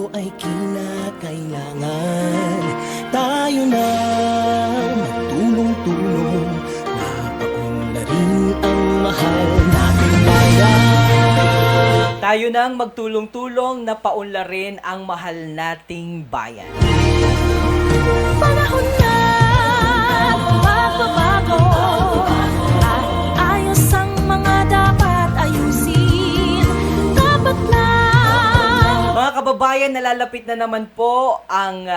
ito ay kinakailangan. Tayo na magtulong-tulong na paunlarin ang mahal nating bayan. Tayo nang magtulong-tulong na paunlarin ang mahal nating bayan. Panahon na magbabago at ayos ang mga dapat ayusin. Dapat na Mga kababayan, nalalapit na naman po ang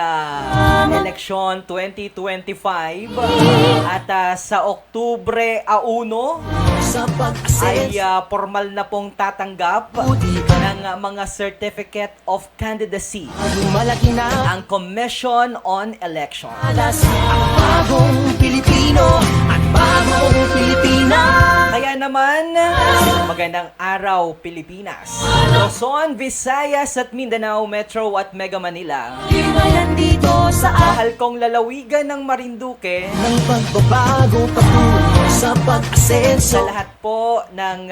eleksyon 2025 at sa Oktubre 1 Sa ay pag-asenso, formal na pong tatanggap ng mga Certificate of Candidacy malaki na ang Commission on Election. alas ang bagong Pilipino at bagong Pilipinas. Kaya naman, magandang araw Pilipinas, Luzon, Visayas at Mindanao Metro at Mega Manila. Bayan dito sa Mahal kong lalawigan ng Marinduque, Ng pagbabago patungo sa sa pag-asenso. lahat po ng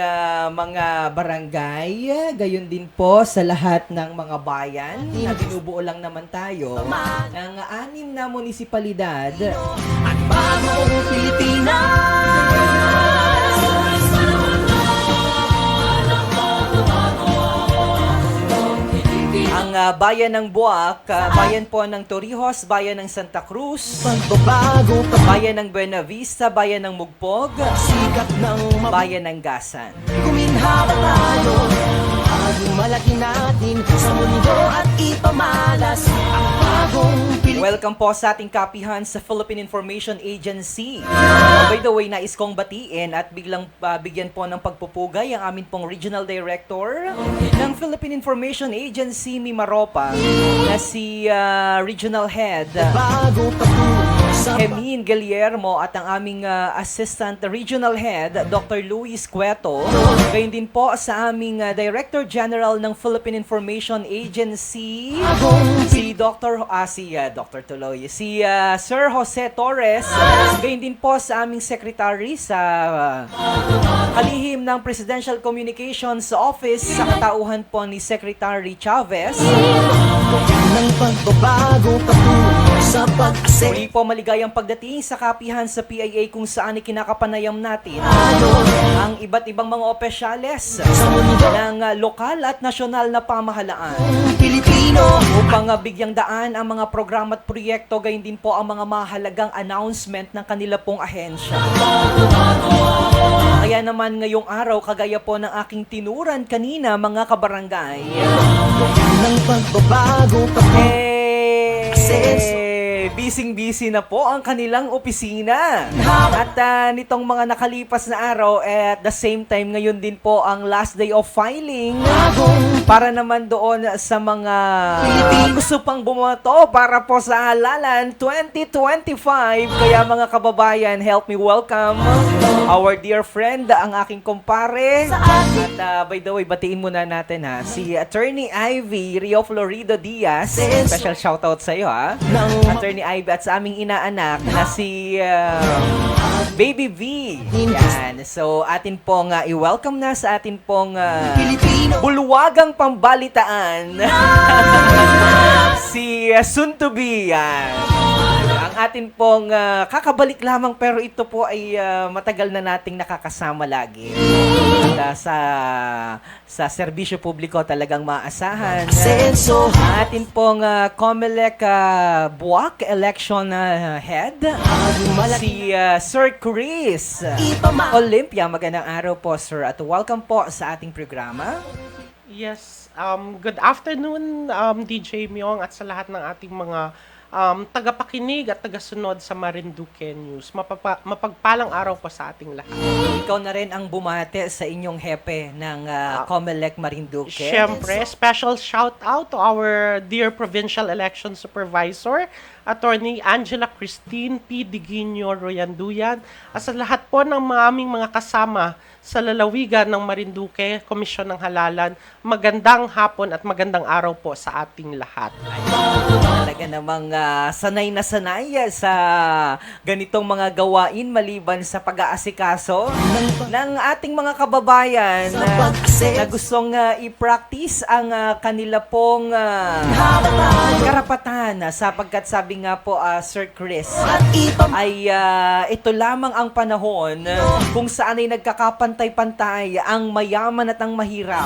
mga barangay, gayon din po sa lahat ng mga bayan na binubuo lang naman tayo ng 6 na munisipalidad. At bagong Pilipinas. Ang bayan ng Buak, bayan po ng Torrijos, bayan ng Santa Cruz, Pagbabago bayan ng Buena Vista, bayan ng Mugpog, sikat ng bayan ng Gasan. Kuminhawa tayo. Aging malaki natin sa mundo at ipamalas ang bagong Pilipinas. Welcome po sa ating kapihan sa Philippine Information Agency. By the way, nais kong batiin at bigyan po ng pagpupugay ang amin pong Regional Director ng Philippine Information Agency, Mimaropa, na si Regional Head Bago patungo sa Emin Guillermo at ang aming Assistant Regional Head, Dr. Luis Cueto. Gayon din po sa aming Director General ng Philippine Information Agency, si Sir Jose Torres. Gayon din po sa aming Secretary sa kalihim ng Presidential Communications Office sa katauhan po ni Secretary Chavez. ng pagbabago patungo sa pag-asenso. Muli po maligayang pagdating sa kapihan sa PIA kung saan kinakapanayam natin ang iba't ibang mga opisyales ng lokal at nasyonal na pamahalaan Pilipino. upang bigyang daan ang mga programa at proyekto, gayon din po ang mga mahalagang announcement ng kanila pong ahensya. Kaya naman ngayong araw, kagaya po ng aking tinuran kanina mga kabarangay, Ng pagbabago patungo busy na po ang kanilang opisina. At nitong mga nakalipas na araw, at the same time ngayon din po ang last day of filing para naman doon sa mga gusto pang bumoto para po sa halalan 2025. Kaya mga kababayan, help me welcome our dear friend, ang aking kumpare. At by the way, batiin muna natin si Attorney Ivy Rio Florido Diaz. Special shoutout sa iyo Attorney Ivy, at sa aming inaanak na si Baby V. Yan. So atin pong i-welcome na sa atin pong bulwagang pambalitaan si soon to be. Ang atin pong kakabalik lamang, pero ito po ay matagal na nating nakakasama lagi. At sa serbisyo publiko talagang maasahan. Senso. Atin pong COMELEC Buak Election Head, si Sir Chris Olympia. Magandang araw po, sir, at welcome po sa ating programa. Yes, good afternoon, DJ Myong, at sa lahat ng ating mga tagapakinig at tagasunod sa Marinduque News. Mapagpalang araw po sa ating lahat. Ikaw na rin ang bumate sa inyong hepe ng COMELEC Marinduque. Siyempre, special shout out to our dear Provincial Election Supervisor, Attorney Angela Christine P. Diguino Royanduyan, at sa lahat po ng aming mga kasama sa lalawigan ng Marinduque, Komisyon ng Halalan. Magandang hapon at magandang araw po sa ating lahat. Talaga namang sanay na sanay sa ganitong mga gawain maliban sa pag-aasikaso ng ating mga kababayan na gustong i-practice ang kanila pong karapatan sapagkat sabi nga po Sir Chris ay ito lamang ang panahon kung saan ay nagkakapantay-pantay ang mayaman at ang mahirap,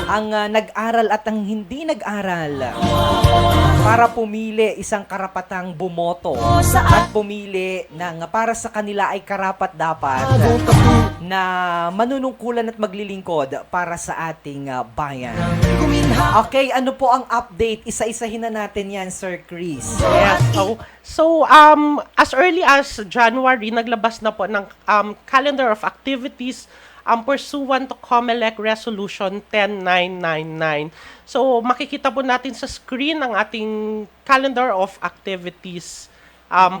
ang nag-aral at ang hindi nag-aral para pumili isang karapatang bumoto at pumili ng para sa kanila ay karapat-dapat na manunungkulan at maglilingkod para sa ating bayan. Okay, ano po ang update? Isa-isahin na natin yan, Sir Chris. Yes. So, as early as January, naglabas na po ng calendar of activities pursuant to COMELEC Resolution 10999. So, makikita po natin sa screen ang ating calendar of activities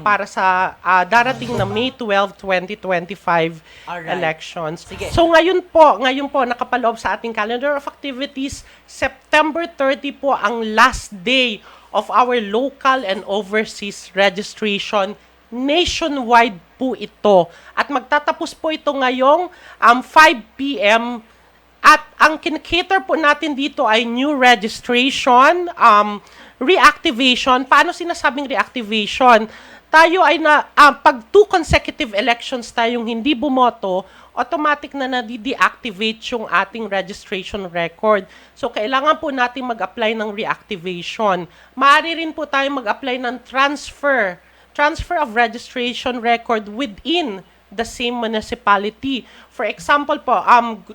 para sa darating na May 12, 2025 Alright. elections. Sige. So, ngayon po, nakapaloob sa ating calendar of activities, September 30 po ang last day of our local and overseas registration. Nationwide po ito. At magtatapos po ito ngayong 5 p.m. At ang kinikater po natin dito ay new registration, reactivation. Paano sinasabing reactivation? Tayo ay pag 2 consecutive elections tayong hindi bumoto, automatic na nadi-deactivate yung ating registration record. So, kailangan po natin mag-apply ng reactivation. Maaari rin po tayo mag-apply ng transfer of registration record within the same municipality. For example po,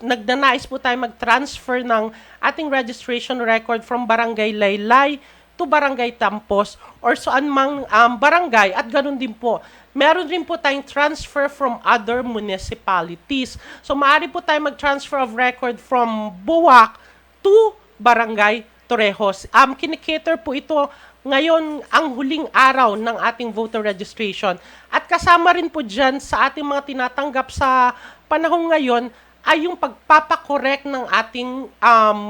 nagdanais po tayo mag-transfer ng ating registration record from Barangay Laylay to Barangay Tampos or saan mang barangay at ganun din po. Meron rin po tayong transfer from other municipalities. So, maaari po tayo mag-transfer of record from Buwak to Barangay Torrejos. Kinikater po ito ngayon ang huling araw ng ating voter registration. At kasama rin po dyan sa ating mga tinatanggap sa panahon ngayon ay yung pagpapakorek ng ating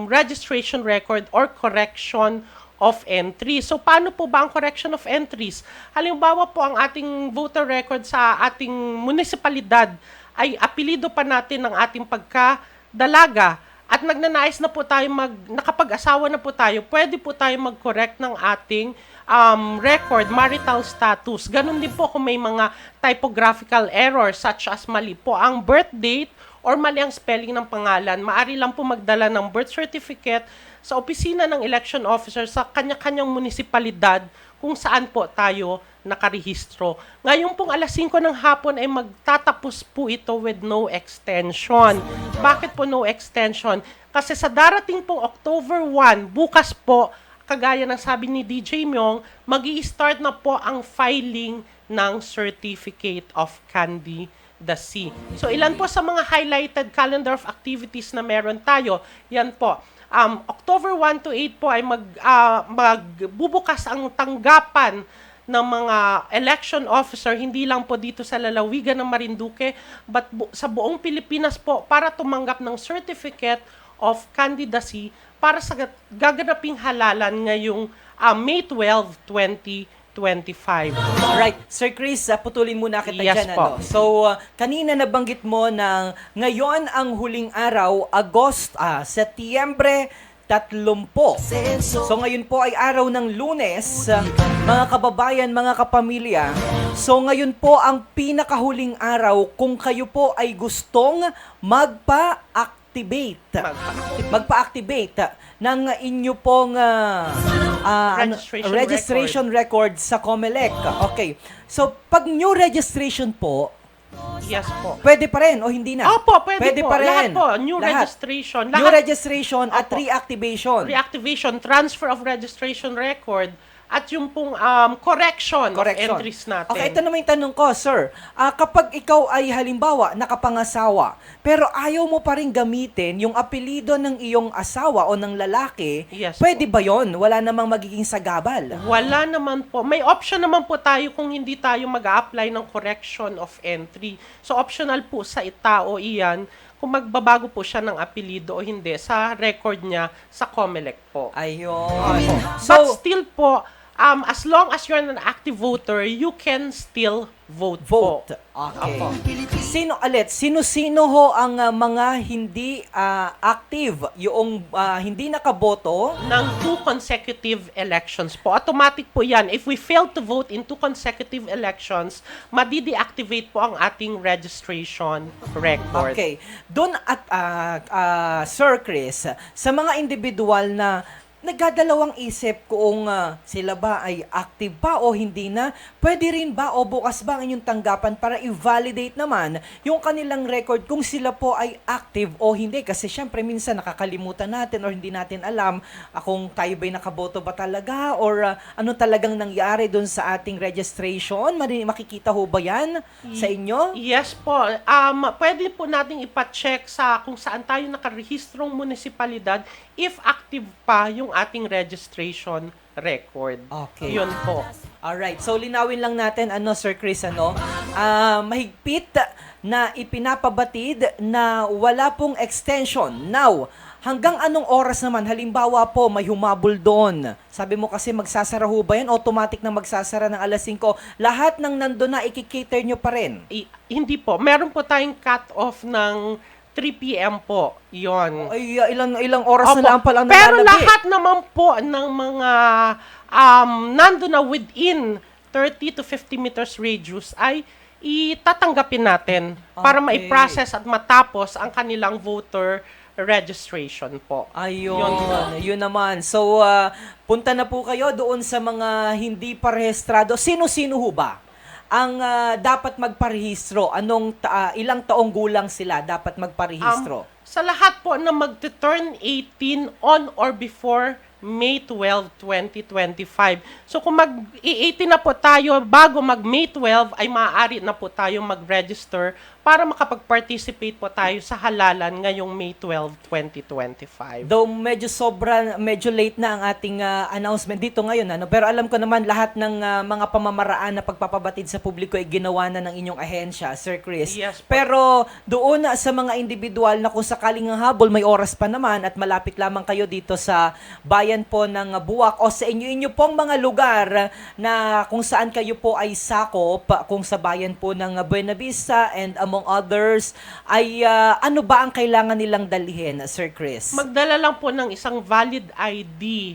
registration record or correction of entry. So, paano po ba ang correction of entries? Halimbawa po ang ating voter record sa ating munisipalidad ay apelido pa natin ng ating pagkadalaga. At nagnanais na po tayo nakapag-asawa na po tayo, pwede po tayo mag-correct ng ating record, marital status. Ganun din po kung may mga typographical errors such as mali po ang birth date or mali ang spelling ng pangalan. Maaari lang po magdala ng birth certificate sa opisina ng election officer sa kanya-kanyang munisipalidad kung saan po tayo nakarehistro. Ngayon pong alas 5 ng hapon ay magtatapos po ito with no extension. Bakit po no extension? Kasi sa darating pong October 1, bukas po, kagaya ng sabi ni DJ Myong, mag-i-start na po ang filing ng Certificate of Candidacy. So ilan po sa mga highlighted calendar of activities na meron tayo? Yan po. October 1 to 8 po ay magbubukas ang tanggapan ng mga election officer, hindi lang po dito sa lalawigan ng Marinduque, but sa buong Pilipinas po para tumanggap ng Certificate of Candidacy para sa gaganaping halalan ngayong May 12, 2025. Alright, Sir Chris, putulin muna kita Yes dyan. po. So, kanina nabanggit mo na ngayon ang huling araw, Setyembre 30. So ngayon po ay araw ng Lunes, mga kababayan, mga kapamilya. So ngayon po ang pinakahuling araw kung kayo po ay gustong magpa-activate ng inyo pong registration record sa COMELEC. Okay. So pag new registration po, Yes po. pwede pa rin o hindi na? Opo, pwede po. pa rin. Lahat po. New Lahat. registration. New Lahat. registration at Opo. reactivation. Reactivation, transfer of registration record, at yung pong correction of entries natin. Okay, ito naman yung tanong ko, sir. Kapag ikaw ay halimbawa nakapangasawa, pero ayaw mo pa rin gamitin yung apelido ng iyong asawa o ng lalaki, Yes pwede ba yon? Wala namang magiging sagabal. Wala naman po. May option naman po tayo kung hindi tayo mag-a-apply ng correction of entry. So, optional po sa tao iyan kung magbabago po siya ng apelido o hindi sa record niya sa COMELEC po. Ayun. But still po, as long as you're an active voter, you can still vote po. Vote. Okay. Opo. Sino-sino ho ang mga hindi active, yung hindi nakaboto? Ng 2 consecutive elections po. Automatic po yan. If we fail to vote in 2 consecutive elections, madi-deactivate po ang ating registration record. Okay. Doon at Sir Chris, sa mga individual na nagdadalawang isip kung sila ba ay active pa o hindi na, pwede rin ba o bukas ba ang inyong tanggapan para i-validate naman yung kanilang record kung sila po ay active o hindi? Kasi syempre minsan nakakalimutan natin or hindi natin alam kung tayo ba'y nakaboto ba talaga or ano talagang nangyari dun sa ating registration. Makikita ho ba yan sa inyo? Yes po. Pwede po nating ipa-check sa kung saan tayo nakarehistrong munisipalidad if active pa yung ating registration record. Okay. Yun po. Alright, so linawin lang natin, Sir Chris, mahigpit na ipinapabatid na wala pong extension. Now, hanggang anong oras naman? Halimbawa po, may humabol doon. Sabi mo kasi magsasara ho ba yan? Automatic na magsasara ng alas 5. Lahat ng nandun na, ikikater nyo pa rin. Hindi po. Meron po tayong cut-off ng 3 p.m. po. Yon. Ay, ilang oras Opo. na lang pala Pero nalalagay. lahat naman po ng mga nando na within 30 to 50 meters radius ay itatanggapin natin para Okay. ma-process at matapos ang kanilang voter registration po. Ayun, Yun po. yun naman. So, punta na po kayo doon sa mga hindi pa rehistrado. Sino-sino ho ba ang dapat magparehistro? Ilang taong gulang sila dapat magparehistro? Sa lahat po na mag-turn 18 on or before May 12, 2025. So kung mag-18 na po tayo bago mag-May 12 ay maaari na po tayo mag-register para makapag-participate po tayo sa halalan ngayong May 12, 2025. Though medyo late na ang ating announcement dito ngayon, pero alam ko naman lahat ng mga pamamaraan na pagpapabatid sa publiko ay ginawa na ng inyong ahensya, Sir Chris. Yes po. Pero doon sa mga individual na kung sakaling ang habol, may oras pa naman at malapit lamang kayo dito sa bayan po ng Buwak o sa inyo pong mga lugar na kung saan kayo po ay sakop, kung sa bayan po ng Buena Vista and among others, ay ano ba ang kailangan nilang dalhin, Sir Chris? Magdala lang po ng isang valid ID.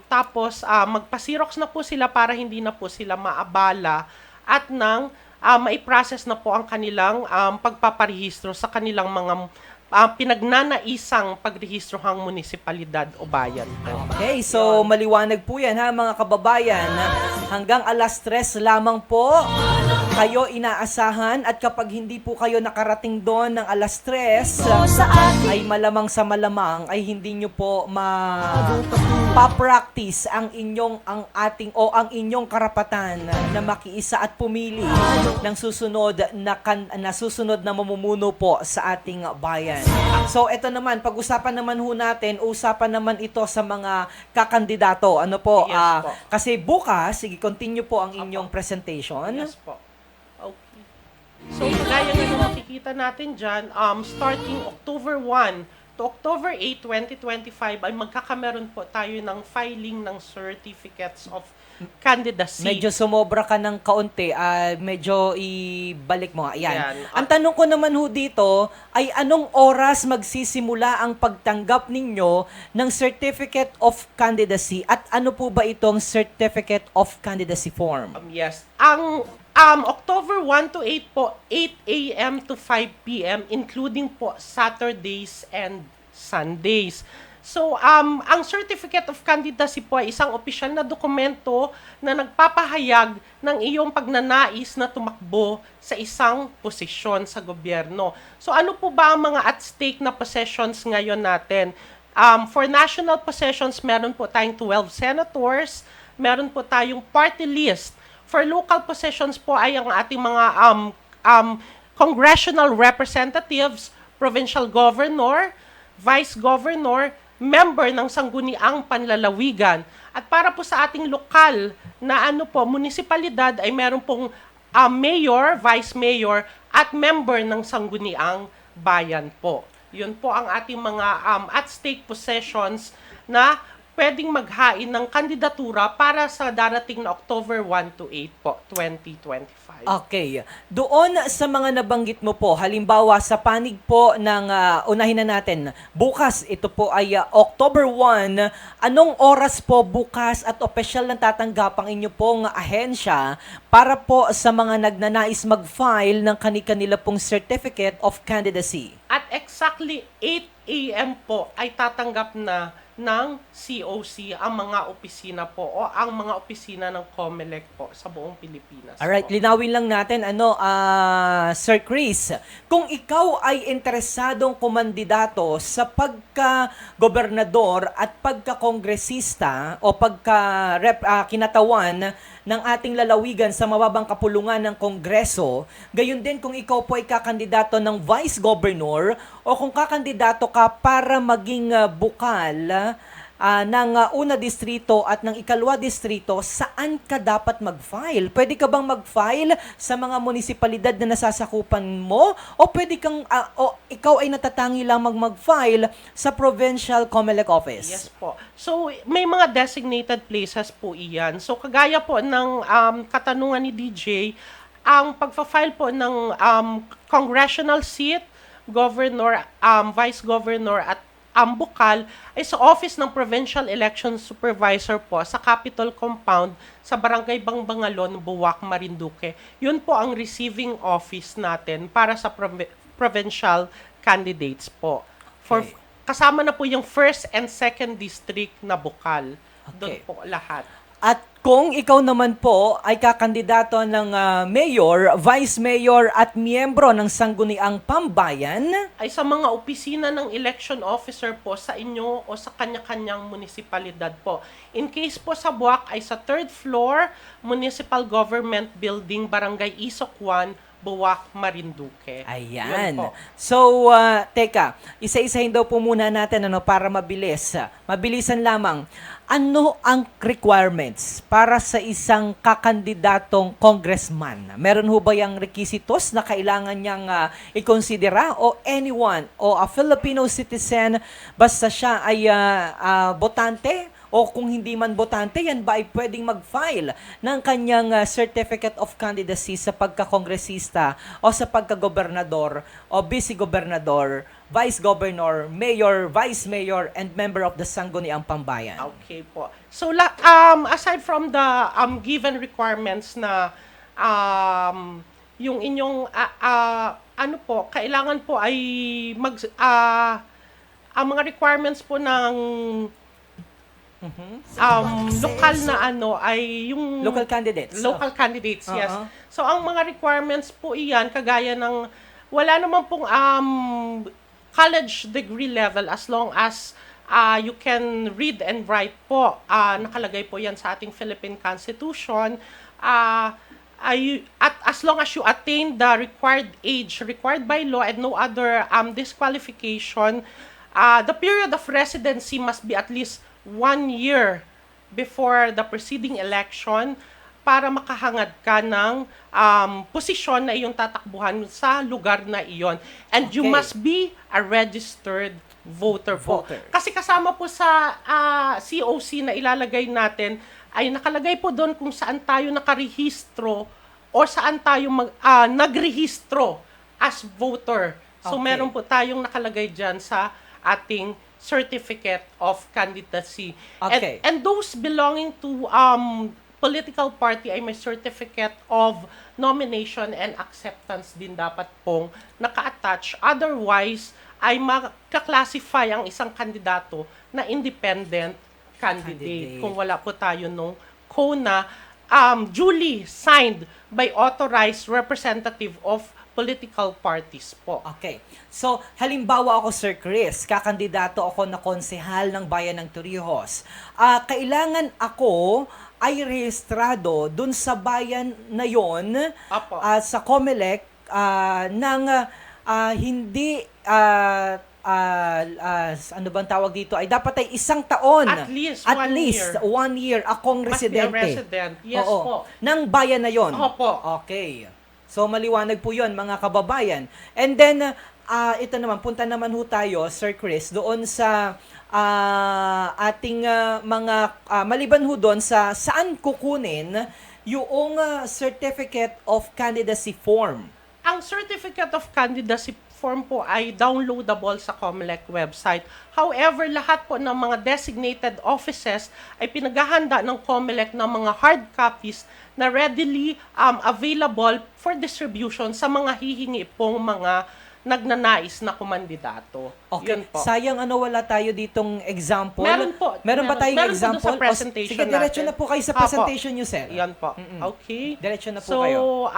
Tapos, magpa-Xerox na po sila para hindi na po sila maabala at nang mai-process na po ang kanilang pagpaparehistro sa kanilang mga pinagnanaisang pagrehistrohang munisipalidad o bayan po. Okay, so maliwanag po yan mga kababayan. Hanggang alas 3 lamang po kayo inaasahan at kapag hindi po kayo nakarating doon ng alas 3, ay malamang sa malamang ay hindi nyo po pa-practice ang inyong karapatan na makiisa at pumili ng susunod na mamumuno po sa ating bayan. So ito naman, pag-usapan naman ho natin, usapan naman ito sa mga kakandidato. Ano po? Yes po. Kasi bukas, sige, continue po ang inyong presentation. Yes po. Okay. So, gaya nga na makikita natin dyan, starting October 1 to October 8, 2025, ay magkakameron po tayo ng filing ng certificates of candidacy. Medyo sumobra ka ng kaunti, medyo ibalik mo. Ayan. Ayan. Ang tanong ko naman ho dito ay anong oras magsisimula ang pagtanggap ninyo ng Certificate of Candidacy at ano po ba itong Certificate of Candidacy form? Yes. Ang October 1 to 8 po, 8 a.m. to 5 p.m. including po Saturdays and Sundays. So, ang Certificate of Candidacy po ay isang opisyal na dokumento na nagpapahayag ng iyong pagnanais na tumakbo sa isang posisyon sa gobyerno. So, ano po ba ang mga at stake na positions ngayon natin? For national positions, meron po tayong 12 senators, meron po tayong party list. For local positions po ay ang ating mga congressional representatives, provincial governor, vice governor, member ng Sangguniang Panlalawigan. At para po sa ating lokal na munisipalidad ay meron pong mayor, vice mayor, at member ng Sangguniang Bayan po. Yun po ang ating mga at stake possessions na pwedeng maghain ng kandidatura para sa darating na October 1 to 8 po, 2025. Okay. Doon sa mga nabanggit mo po, halimbawa sa panig po ng unahin na natin, bukas ito po ay October 1, anong oras po bukas at opisyal ng tatanggap ang inyo pong ahensya para po sa mga nagnanais mag-file ng kani-kanila pong Certificate of Candidacy? At exactly 8 a.m. po ay tatanggap na ng COC ang mga opisina po o ang mga opisina ng COMELEC po sa buong Pilipinas. Alright, po. linawin lang natin, Sir Chris, kung ikaw ay interesadong kumandidato sa pagka-gobernador at pagka-kongresista o kinatawan ng ating lalawigan sa mababang kapulungan ng Kongreso, gayon din kung ikaw po ay kakandidato ng Vice Governor o kung kakandidato ka para maging bukal ng una distrito at ng ikalwa distrito, saan ka dapat mag-file? Pwede ka bang mag-file sa mga munisipalidad na nasasakupan mo? O pwede kang, o ikaw ay natatangi lamang mag-file sa Provincial COMELEC Office? Yes po. So, may mga designated places po iyan. So, kagaya po ng katanungan ni DJ, ang pagpa-file po ng congressional seat, governor, vice governor at bukal ay sa office ng Provincial Election Supervisor po sa Capitol Compound sa Barangay Bangbangalon, Buwak, Marinduque. Yun po ang receiving office natin para sa provincial candidates po. Okay. Kasama na po yung 1st and 2nd district na bukal. Doon Okay. po lahat. At kung ikaw naman po ay kakandidato ng mayor, vice mayor at miyembro ng Sangguniang Pambayan, Ay sa mga opisina ng election officer po sa inyo o sa kanya-kanyang munisipalidad po. In case po sa Buwak ay sa 3rd floor, Municipal Government Building, Barangay Isok 1, Buwak, Marinduque. ayan. Yun po. So, teka, isa-isahin daw po muna natin para mabilis. Mabilisan lamang. Ano ang requirements para sa isang kakandidatong congressman? Meron ho ba yung requisitos na kailangan niyang ikonsidera o anyone o a Filipino citizen basta siya ay botante? O kung hindi man botante, yan ba ay pwedeng mag-file ng kanyang Certificate of Candidacy sa pagka-kongresista o sa pagka-gobernador o vice-gobernador, vice-governor, mayor, vice-mayor, and member of the Sangguniang Pambayan? Okay po. So, aside from the given requirements na yung inyong kailangan po ay ang mga requirements po ng lokal na ay yung Local candidates. local candidates, yes. Uh-huh. So ang mga requirements po iyan kagaya ng wala naman pong college degree level as long as you can read and write po. Nakalagay po yan sa ating Philippine Constitution. At as long as you attain the required age required by law and no other disqualification, the period of residency must be at least 1 year before the preceding election para makahangad ka ng posisyon na iyong tatakbuhan sa lugar na iyon. And you Okay. must be a registered voter po. Voter. Kasi kasama po sa COC na ilalagay natin, ay nakalagay po doon kung saan tayo nakarehistro o saan tayo nagrehistro as voter. So Okay. meron po tayong nakalagay dyan sa ating Certificate of Candidacy. Okay. And those belonging to political party ay may Certificate of Nomination and Acceptance din dapat pong naka-attach. Otherwise, ay makaklasify ang isang kandidato na independent candidate. Kung wala po tayo nung CONA duly signed by authorized representative of political parties po. Okay. So, halimbawa ako, Sir Chris, kakandidato ako na konsehal ng Bayan ng Torrijos. Kailangan ako ay rehistrado dun sa bayan na yon Apo. sa COMELEC ng hindi ano bang tawag dito ay dapat ay 1 taon. At least At 1 least year. 1 year akong Must be a residente. resident. Yes Oo. po. Ng bayan na yon. Opo. Okay. So maliwanag po 'yon, mga kababayan. And then ito naman, punta naman ho tayo, Sir Chris, doon sa ating maliban ho doon sa saan kukunin yung certificate of candidacy form. Ang Certificate of Candidacy form po ay downloadable sa COMELEC website. However, lahat po ng mga designated offices ay pinaghahanda ng COMELEC ng mga hard copies na readily available for distribution sa mga hihingi pong mga nagnanais na kumandidato. Okay. Yun po. Sayang wala tayo ditong example. Meron po. Meron ba tayong Meron po example? dun sa presentation Sige, diretso natin. na po kayo sa Apo. presentation nyo, sir. Yan po. Okay. Diretso na po So, kayo.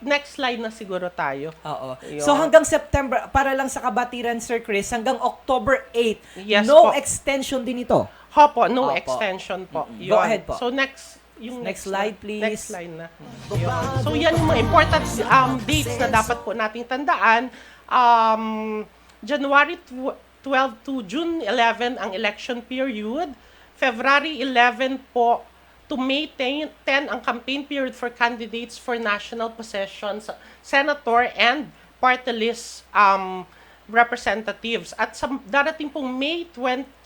next slide na siguro tayo. Oo. Yun. So hanggang September, para lang sa kabatiran, Sir Chris, hanggang October 8, Yes no po. extension din ito. Hopo, no Opo. extension po. Go ahead po. So Yung next slide, please. Next slide na. Yun. So yan yung mga important dates na dapat po nating tandaan. January 12 to June 11 ang election period. February 11 po to May 10 ang campaign period for candidates for national possessions, senator and party list representatives. At sa darating pong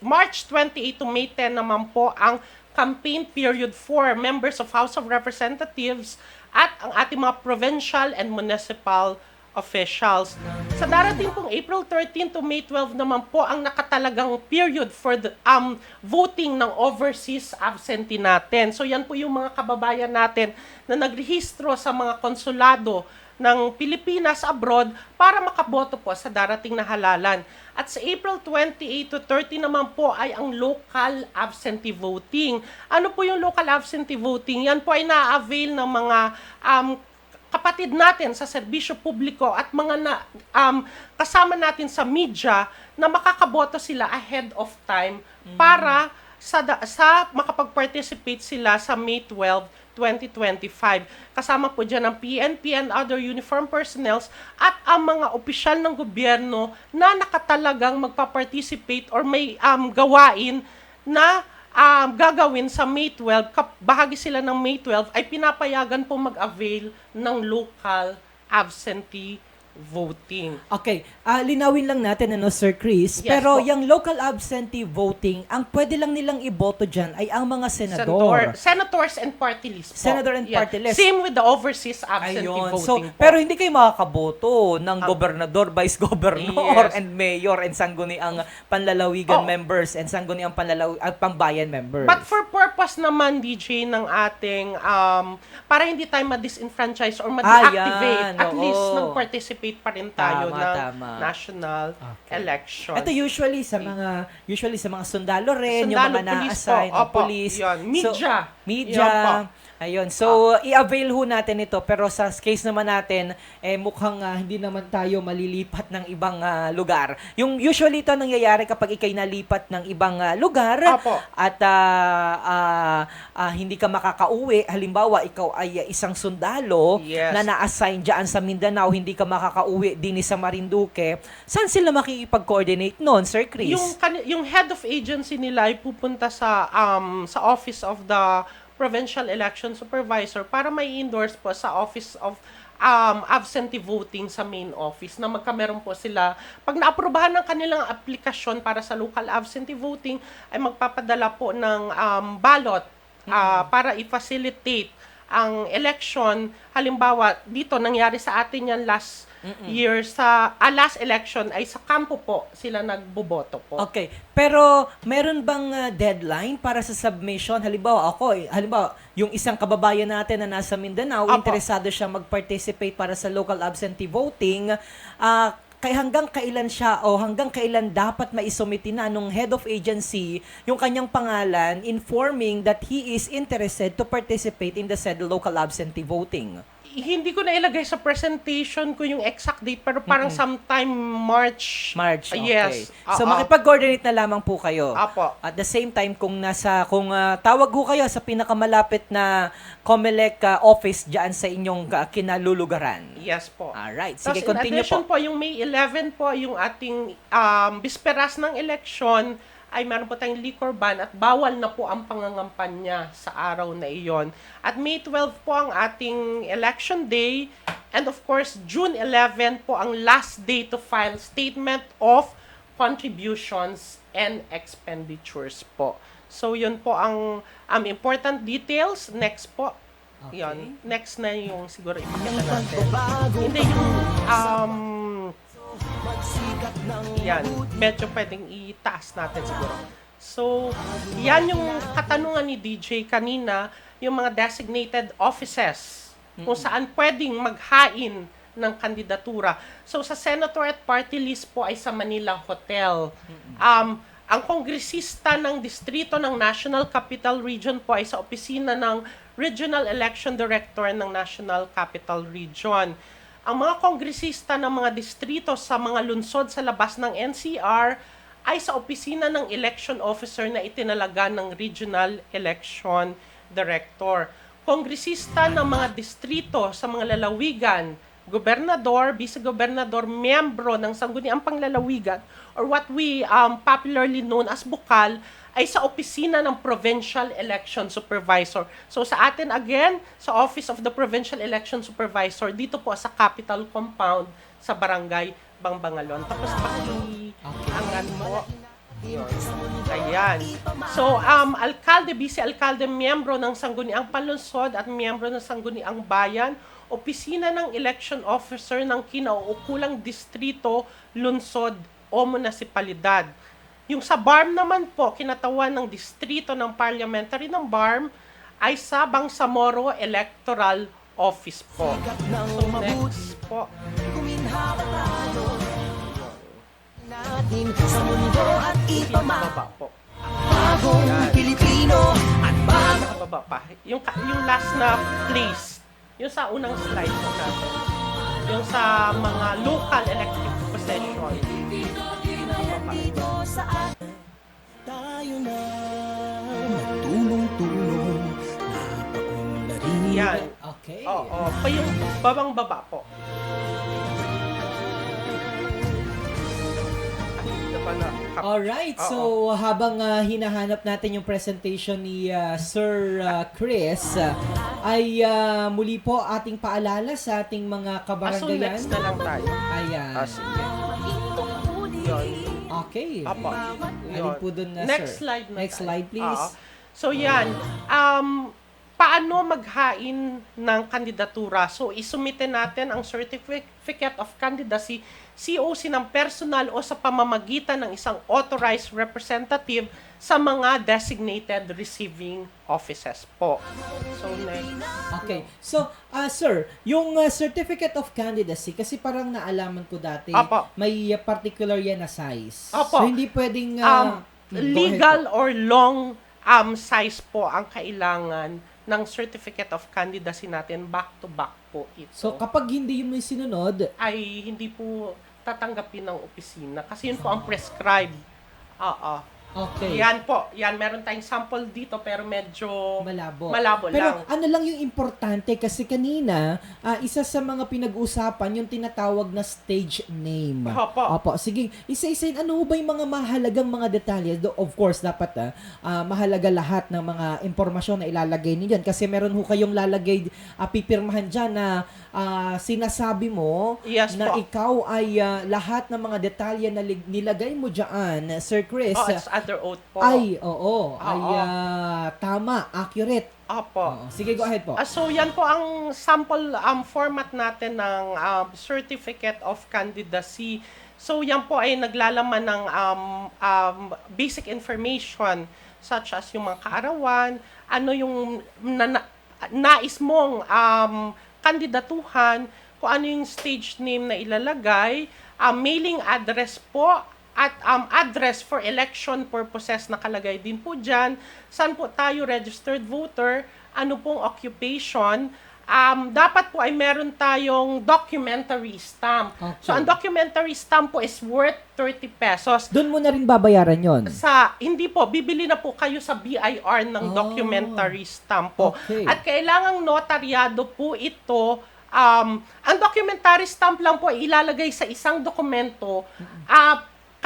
March 28 to May 10 naman po ang campaign period for members of House of Representatives at ang ating mga provincial and municipal officials. Sa darating pong April 13 to May 12 naman po ang nakatalagang period for the voting ng overseas absentee natin. So yan po yung mga kababayan natin na nagrehistro sa mga konsulado ng Pilipinas abroad para makaboto po sa darating na halalan. At sa April 28 to 30 naman po ay ang local absentee voting. Ano po yung local absentee voting? Yan po ay na-avail ng mga kapatid natin sa serbisyo publiko at mga kasama natin sa media na makakaboto sila ahead of time para sa makapag-participate sila sa May 12, 2025. Kasama po dyan ang PNP and other uniformed personnels at ang mga opisyal ng gobyerno na nakatalagang magpa-participate or may gawain na gagawin sa May 12, bahagi sila ng May 12, ay pinapayagan po mag-avail ng local absentee voting. Okay, linawin lang natin Sir Chris, Yes pero po. yung local absentee voting, ang pwede lang nilang iboto dyan ay ang mga senador. Senators and party list po. Senator and party list. Same with the overseas absentee Ayun. voting So, po. pero hindi kayo makakaboto ng gobernador, vice gobernador, Yes. and mayor, and sangguniang panlalawigan members, and sangguniang pambayan members. But for purpose naman, DJ, ng ating, para hindi tayo ma-disenfranchise or ma-deactivate, yan. at least Oo. nag-participate pa rin tayo Tama, ng tama. national election. Ito usually sa mga sundalo rin, yung Sundalo, mga police na-assign po. ng Opo, police. yun. Media. Media. Yun po. Ayun. So, i-avail ho natin ito. Pero sa case naman natin, mukhang hindi naman tayo malilipat ng ibang lugar. Yung usually ito nangyayari kapag ikay nalipat ng ibang lugar Opo. at hindi ka makakauwi. Halimbawa, ikaw ay isang sundalo Yes. na na-assign dyan sa Mindanao, hindi ka makakauwi din sa Marinduque. Saan sila makikipag-coordinate noon, Sir Chris? Yung head of agency nila ay pupunta sa office of the provincial election supervisor para may endorse po sa office of absentee voting sa main office na magkameron po sila. Pag naaprubahan ng kanilang aplikasyon para sa local absentee voting, ay magpapadala po ng ballot para i-facilitate ang election. Halimbawa, dito nangyari sa atin yan last year, last election ay sa kampo po sila nagboboto po. Okay. Pero meron bang deadline para sa submission? Halimbawa, yung isang kababayan natin na nasa Mindanao, Apo. interesado siya mag-participate para sa local absentee voting, hanggang kailan siya o hanggang kailan dapat maisumiti na nung head of agency yung kanyang pangalan informing that he is interested to participate in the said local absentee voting? Hindi ko na ilagay sa presentation ko yung exact date, pero parang sometime March. Okay. Yes. So makipag-coordinate na lamang po kayo. Apo. At the same time, kung tawag ho kayo sa pinakamalapit na COMELEC office diyan sa inyong kinalulugaran. Yes po. Alright, Tapos sige, in continue addition po. po, yung May 11 po, yung ating bisperas ng eleksyon, ay meron po tayong liquor ban at bawal na po ang pangangampanya sa araw na iyon. At May 12 po ang ating election day, and of course, June 11 po ang last day to file statement of contributions and expenditures po. So, yun po ang important details. Next po. Okay. Yun. Next na yung siguro ipakita natin. Hindi yung yan, medyo pwedeng itaas natin siguro. So, yan yung katanungan ni DJ kanina, yung mga designated offices, kung saan pwedeng maghain ng kandidatura. So, sa senator at party list po ay sa Manila Hotel. Ang kongresista ng distrito ng National Capital Region po ay sa opisina ng Regional Election Director ng National Capital Region. Ang mga kongresista ng mga distrito sa mga lungsod sa labas ng NCR ay sa opisina ng election officer na itinalaga ng Regional Election Director. Kongresista ng mga distrito sa mga lalawigan, gobernador, vice-gobernador, miyembro ng sangguniang panglalawigan, or what we popularly known as bukal, ay sa opisina ng Provincial Election Supervisor. So sa atin again, sa Office of the Provincial Election Supervisor, dito po sa Capital Compound sa Barangay Bangbangalon. Tapos paki-angan mo. Yun. Ayan. So, alkalde, vice-alkalde, miyembro ng Sangguniang Panlungsod at miyembro ng Sangguniang Bayan, opisina ng election officer ng kinauukulang distrito, lungsod o munisipalidad. Yung sa BARM naman po, kinatawan ng distrito ng parliamentary ng BARM ay sa Bangsamoro Electoral Office po. So next po. Natin sa mundo at Baba po. bagong Pilipino at bagong Baba pa. Yung last na place. Yung sa unang slide po natin. Yung sa mga local elective position. dito sa atin. tayo na magtulong-tulong napaunlarin. Yan. Okay. Oo. Pa yung babang baba po. Alright, so habang hinahanap natin yung presentation ni Sir Chris, ay muli po ating paalala sa ating mga So kabaranggayan. next na lang tayo. Ayan. Sige. Yun. Okay. Apo. Alin po dun na, Next sir? slide na Next tayo. slide, please. Oo. So yan, paano maghain ng kandidatura? So isumitin natin ang Certificate of Candidacy, COC ng personal o sa pamamagitan ng isang authorized representative sa mga designated receiving offices po. So next. Okay. So, sir, yung Certificate of Candidacy, kasi parang naalaman ko dati, Apo. may particular yan na size. Apo. So, hindi pwedeng... Legal or long size po ang kailangan ng Certificate of Candidacy natin, back-to-back po ito. So, kapag hindi yun yung sinunod, ay hindi po tatanggapin ng opisina kasi yun po ang prescribed. okay. Yan po. Yan, meron tayong sample dito pero medyo malabo Pero lang. ano lang yung importante kasi kanina, isa sa mga pinag-usapan yung tinatawag na stage name. Opo. Sige, isa-isa ano ba yung mga mahalagang mga detalye? Of course, dapat mahalaga lahat ng mga impormasyon na ilalagay niyo dyan kasi meron ho kayong lalagay, pipirmahan dyan na sinasabi mo Yes na po. ikaw ay lahat ng mga detalye na nilagay mo dyan, Sir Chris, It's under oath po. ay tama, accurate. Opo. Sige, go ahead po. So yan po ang sample format natin ng Certificate of Candidacy. So yan po ay naglalaman ng basic information such as yung mga kaarawan, ano yung nais mong kandidatuhan, kung ano yung stage name na ilalagay, mailing address po, at address for election purposes nakalagay din po dyan. Saan po tayo registered voter? Ano pong occupation? Dapat po ay meron tayong documentary stamp. Okay. So, ang documentary stamp po is worth 30 pesos. Doon mo na rin babayaran yon. Hindi po, bibili na po kayo sa BIR ng documentary stamp po. Okay. At kailangang notaryado po ito. Ang documentary stamp lang po ay ilalagay sa isang dokumento.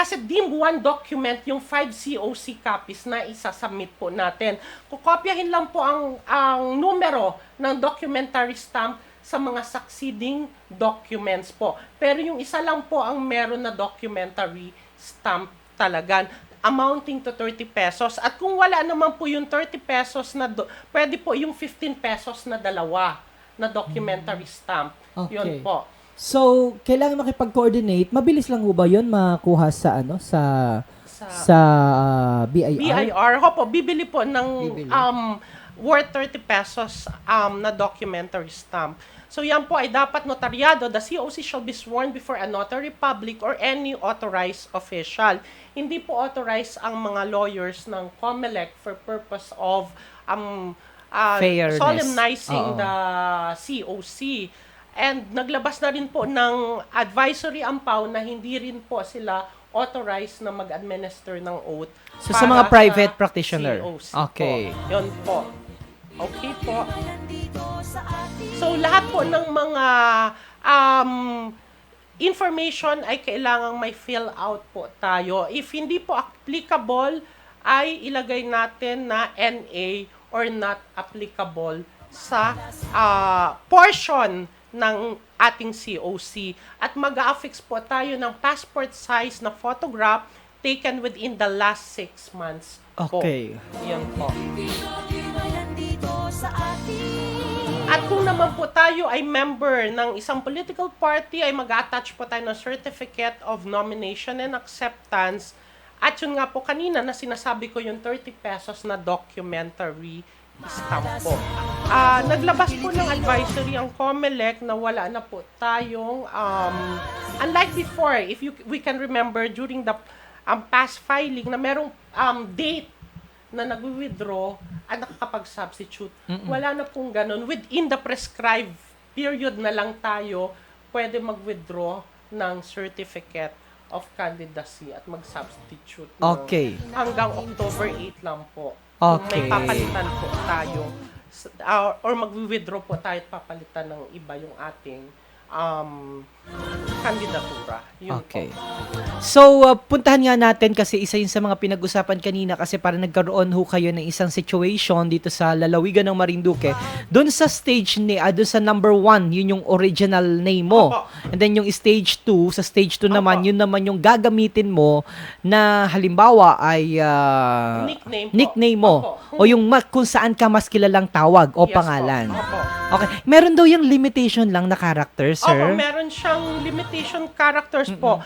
kasi deemed one document yung 5 COC copies na isa-submit po natin. Kukopyahin lang po ang numero ng documentary stamp sa mga succeeding documents po. Pero yung isa lang po ang meron na documentary stamp talaga, amounting to 30 pesos. At kung wala naman po yung 30 pesos pwede po yung 15 pesos na dalawa na documentary stamp. Okay. Yun po. So, kailangan makipag-coordinate. Mabilis lang ho ba 'yun makuha sa BIR? BIR. Opo, bibili po ng Bibili. worth 30 pesos na documentary stamp. So yan po ay dapat notaryado. The COC shall be sworn before a notary public or any authorized official. Hindi po authorized ang mga lawyers ng COMELEC for purpose of Fairness. solemnizing Oo. the COC. And naglabas na rin po ng advisory ang PAW na hindi rin po sila authorized na mag-administer ng oath. So, sa para mga private practitioner. COC Okay. Po. Yun po. Okay po. So, lahat po ng mga information ay kailangang may fill out po tayo. If hindi po applicable, ay ilagay natin na NA or not applicable sa portion ng ating COC. At mag-affix po tayo ng passport size na photograph taken within the last 6 months po. Okay. Yan po. Nandito sa atin. At kung naman po tayo ay member ng isang political party, ay mag-attach po tayo ng Certificate of Nomination and Acceptance. At yun nga po kanina na sinasabi ko yung 30 pesos na documentary stamp po. Naglabas po ng advisory ang COMELEC na wala na po tayong, unlike before, we can remember during the past filing na merong date na nag-withdraw at nakakapag-substitute. Wala na pong ganun. Within the prescribed period na lang tayo pwede mag-withdraw ng certificate of candidacy at mag-substitute. Okay. Hanggang October 8 lang po. Okay. May papalitan po tayo or mag-withdraw po tayo at papalitan ng iba yung ating kandidatura. Yun Okay. po. So, puntahan nga natin kasi isa yun sa mga pinag-usapan kanina kasi para nagkaroon ho kayo ng isang situation dito sa lalawigan ng Marinduque. Doon sa stage doon sa number 1, yun yung original name mo. Opo. And then yung stage 2, sa stage 2 naman, Opo. yun naman yung gagamitin mo na halimbawa ay Nickname po. nickname mo. Opo. O yung kung saan ka mas kilalang tawag o Yes pangalan. po. Opo. Okay. Meron daw yung limitation lang na character, sir. Opo, meron siyang limitation characters po.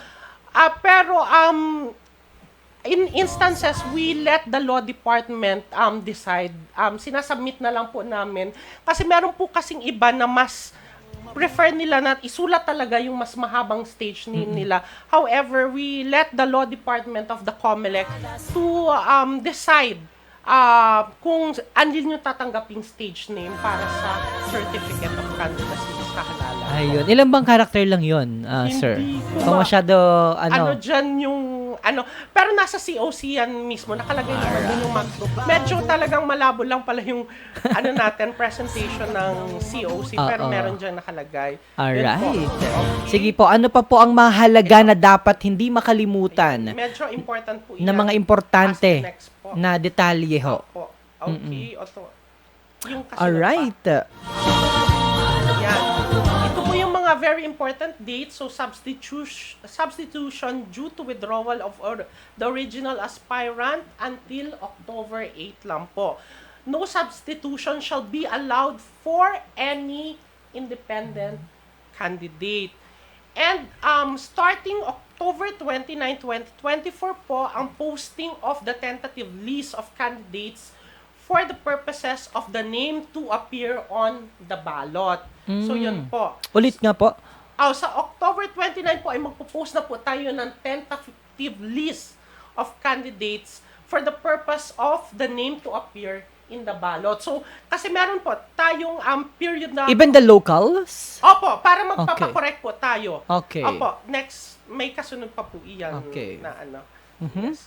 Pero in instances, we let the law department decide. Sinasubmit na lang po namin. Kasi meron po kasing iba na mas prefer nila na isulat talaga yung mas mahabang stage name nila. However, we let the law department of the COMELEC to decide kung anil nyo tatanggaping stage name para sa certificate of candidacy sa halalan. Ayun. Ilan bang character lang yun, sir? Hindi ko Kung masyado, dyan yung, pero nasa COC yan mismo, nakalagay naman dun yung medyo talagang malabo lang pala yung, natin, presentation ng COC, pero Oo. meron dyan nakalagay. Yun po. alright. Sige po, ano pa po ang mahalaga na dapat hindi makalimutan Medyo important po na yan. mga importante As next po. na detalye ho? Po. Okay, yung kasunod Alright. pa. Yan. Ito po yung mga very important dates. So, substitution due to withdrawal of the original aspirant until October 8 lang po. No substitution shall be allowed for any independent candidate. And starting October 29, 2024 po, ang posting of the tentative list of candidates for the purposes of the name to appear on the ballot. So, yun po. Ulit nga po. Sa October 29 po ay magpo-post na po tayo ng tentative list of candidates for the purpose of the name to appear in the ballot. So, kasi meron po tayong period na... Even the locals? Opo, para magpapakorek po tayo. Okay. Opo, next, may kasunod pa po iyan Okay. na Yes.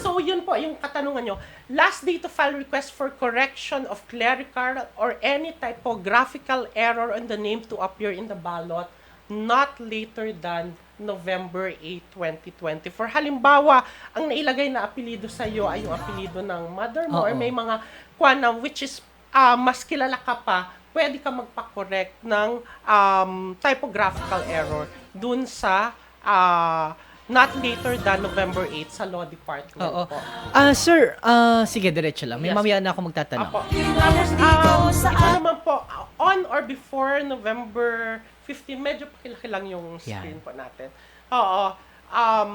So, yun po yung katanungan nyo. Last day to file request for correction of clerical or any typographical error on the name to appear in the ballot not later than November 8, 2024. Halimbawa, ang nailagay na apelido sa iyo ay yung apelido ng mother mo or Oo. may mga which is mas kilala ka pa, pwede ka magpa-correct ng typographical error dun sa not later than November 8 sa law department Oo. po. Sir, sige, diretso lang. May Yes. mamaya na ako magtatanong. Apo. Tapos, ito naman po, on or before November 15, medyo pakilaki lang yung screen Yan. po natin. Oo.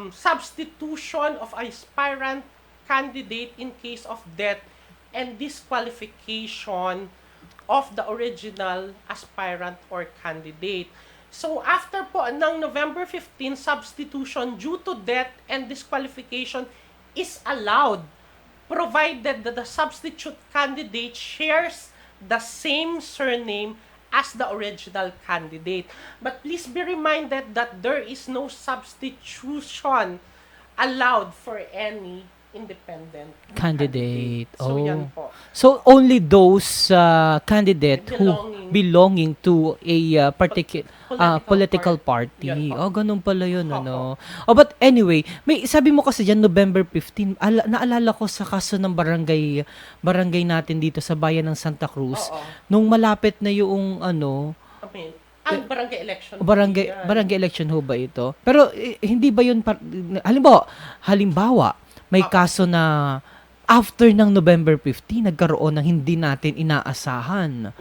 Substitution of aspirant candidate in case of death and disqualification of the original aspirant or candidate. So, after po ng November 15, substitution due to death and disqualification is allowed provided that the substitute candidate shares the same surname as the original candidate. But please be reminded that there is no substitution allowed for any independent Candidate. So, Oh. yan po. So, only those candidate who belonging to a political party. Yan po. Oh, ganun pala yun, Opo. ano. Oh, but anyway, may sabi mo kasi dyan, November 15, naalala ko sa kaso ng barangay natin dito sa bayan ng Santa Cruz, Oo. nung malapit na yung, ano, Ang barangay election. yan. barangay election ho ba ito? Pero hindi ba yun halimbawa may kaso na after ng November 15 nagkaroon ng hindi natin inaasahan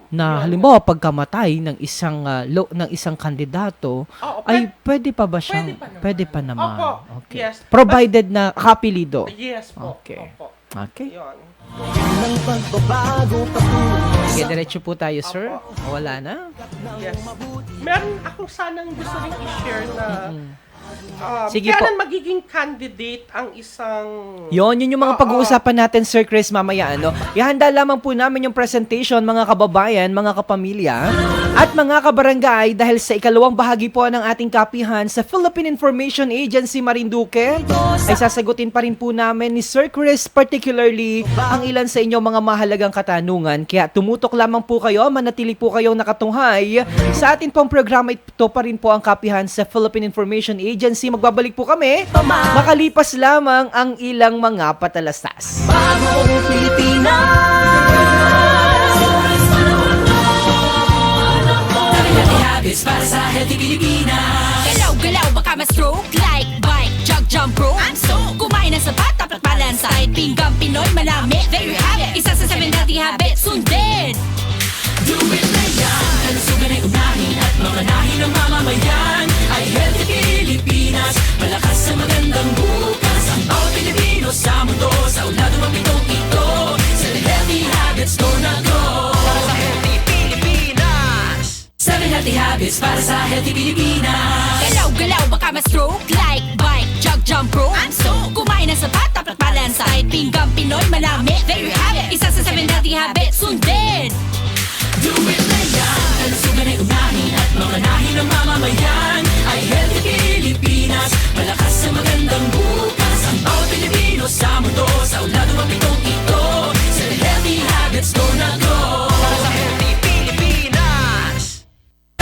na Yun. halimbawa pagkamatay ng isang kandidato Oo, ay pwede pa ba siyang Pwede pa naman. Opo, Okay. yes. Provided na kapilido. Yes po. Okay. Opo. Okay. Yun. Ng pagbabago patuloy Sige, diretso po tayo, sir. Wala na. Yes. Meron akong sanang gusto rin i-share na Sige po. kailan magiging candidate ang isang Yun yung mga pag-uusapan natin, Sir Chris, mamaya, ano. Ihanda lamang po namin yung presentation, mga kababayan, mga kapamilya, at mga kabarangay, dahil sa ikalawang bahagi po ng ating kapihan sa Philippine Information Agency Marinduque, ay sasagutin pa rin po namin ni Sir Chris particularly ang ilan sa inyong mga mahalagang katanungan. Kaya tumutok lamang po kayo, manatili po kayong nakatunghay sa atin pong programa. Ito pa rin po ang kapihan sa Philippine Information Agency. Magbabalik po kami makalipas lamang ang ilang mga patalastas. bagong Pilipinas. Galaw-galaw baka ma-stroke like bike, jog, jump rope. I'm so kumain ng sapat, dapat balance side. Pinggang Pinoy, malami, there you have it. Isa sa 7 healthy habits, sundin. Do it na yan, kalusugan ay unahin at mamanahin ng mamamayan ay Healthy Pilipinas, malakas sa magandang bukas. Ang bawat Pilipino sa mundo, sa ulado ng pitong ito, sa healthy habits go na go. Para sa Healthy Pilipinas, 7 healthy habits para sa Healthy Pilipinas. Galaw-galaw baka ma-stroke like bike, jog, jump rope. I'm so kumain ng sapat, dapat balance side. Pinggang Pinoy, malami, there you have it. Isa sa 7 healthy habits, sundin. Do it na yan, kalusugan ay unahin at mamanahin ng mamamayan ay Healthy Pilipinas, malakas sa magandang bukas. Ang bawat Pilipino sa mundo, sa ulado ng pitong ito, sa healthy habits go na go. Para sa Healthy Pilipinas,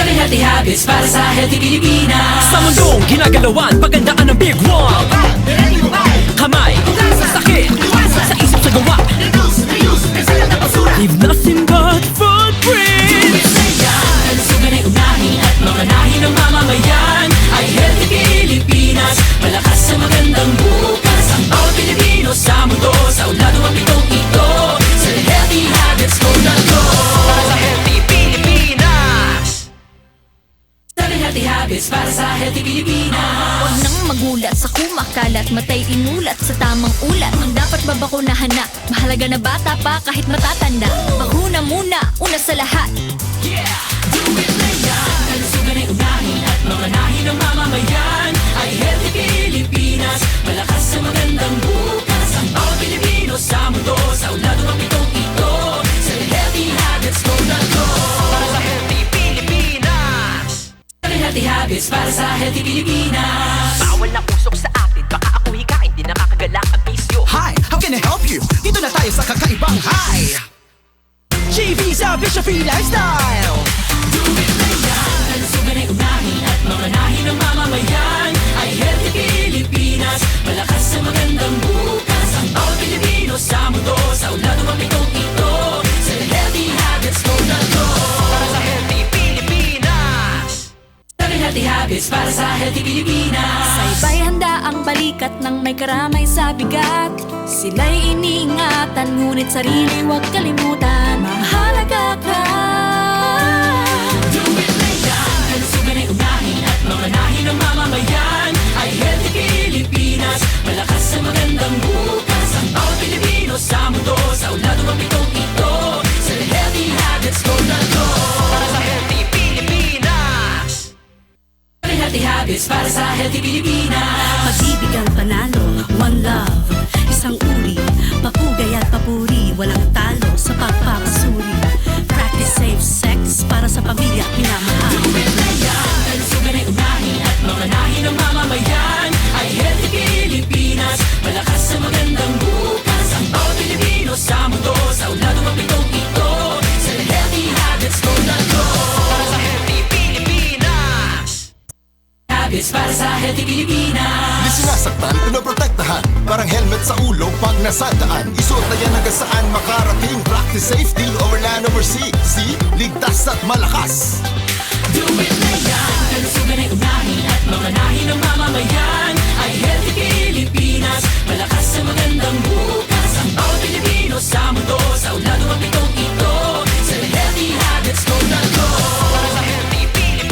7 healthy habits para sa Healthy Pilipinas. Sa mundong ginagalawan, pagandaan ng big one. Kamay, sakit, sa isip sa gawa. Leave nothing but footprints. Kalusugan ay unahin at mamanahin ng mamamayan ay Healthy Pilipinas, malakas sa magandang bukas. Ang bawat Pilipino sa mundo, sa ulado ng pitong ito, sa healthy habits go na go. Para sa Healthy Pilipinas, 7 healthy habits para sa Healthy Pilipinas. Huwag nang magulat sa kumakalat, matay inulat sa tamang ulat. Ang dapat babakunahan na, mahalaga na bata pa kahit matatanda. Bakuna muna, una sa lahat. Yeah! Do it na yan, kalusugan ay unahin at mamanahin ng mamamayan ay Healthy Pilipinas, malakas sa magandang bukas. Ang bawat Pilipino sa mundo, sa ulado ng pitong ito, sa healthy habits go na go. Para sa Healthy Pilipinas, 7 healthy habits para sa Healthy Pilipinas. Bawal na usok sa atin, baka ako hikain, di nakakagalak ang bisyo. Hi, how can I help you? Dito na tayo sa kakaibang high. JV sa Bishop Free Lifestyle. Do it na yan, kalusugan ay unahin Healthy habits para sa healthy Pilipinas. Sa iba'y handa ang balikat ng may karamay sa bigat. Sila'y iniingatan, ngunit sarili huwag kalimutan. Mahalaga ka. Do it na yan, kalusugan ay unahin at mamanahin ng mamamayan. Ay healthy Pilipinas, malakas sa magandang bukas. Ang bawat Pilipino sa mundo, sa uladong mapitong ito. Sa healthy habits ko na to. Para sa healthy Pilipinas. Healthy habits para sa healthy Pilipinas. Pag-ibig ang panalo, one love. Isang uri, papugay at papuri. Walang talo sa pagpapasuri. Practice safe sex para sa pamilya at minamahal. Do it na yan, kalusugan ay unahin at mamanahin ng mamamayan. Ay healthy Pilipinas, malakas sa magandang bukas. Ang bawat Pilipino sa mundo, sa uladong mapitong ito. Sa healthy habits ko na to. Para sa healthy Pilipinas. Habits para sa healthy Pilipinas. Di sinasaktan, pinoprotektahan. Parang helmet sa ulo pag nasadaan. Isuot na yan hanggang saan makarating. Practice safety over land over sea. See? Ligtas at malakas. Do it na yan, kalusugan ay unahin at mamanahin ng mamamayan. Ay healthy Pilipinas, malakas sa magandang bukas. Ang bawat Pilipino sa mundo, sa uladong mapitong ito. Sa healthy habits ko na to. Para sa healthy Pilipinas.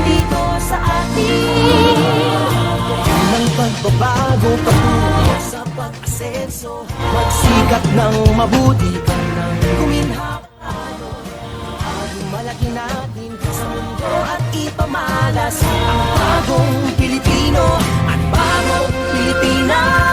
Dito sa atin ng pagbabago patungo sa pag-asenso. Magsikat ng mabuti ka nang guminhawa tayo. Aging malaki natin sa mundo at ipamalas ang bagong Pilipino at bagong Pilipinas.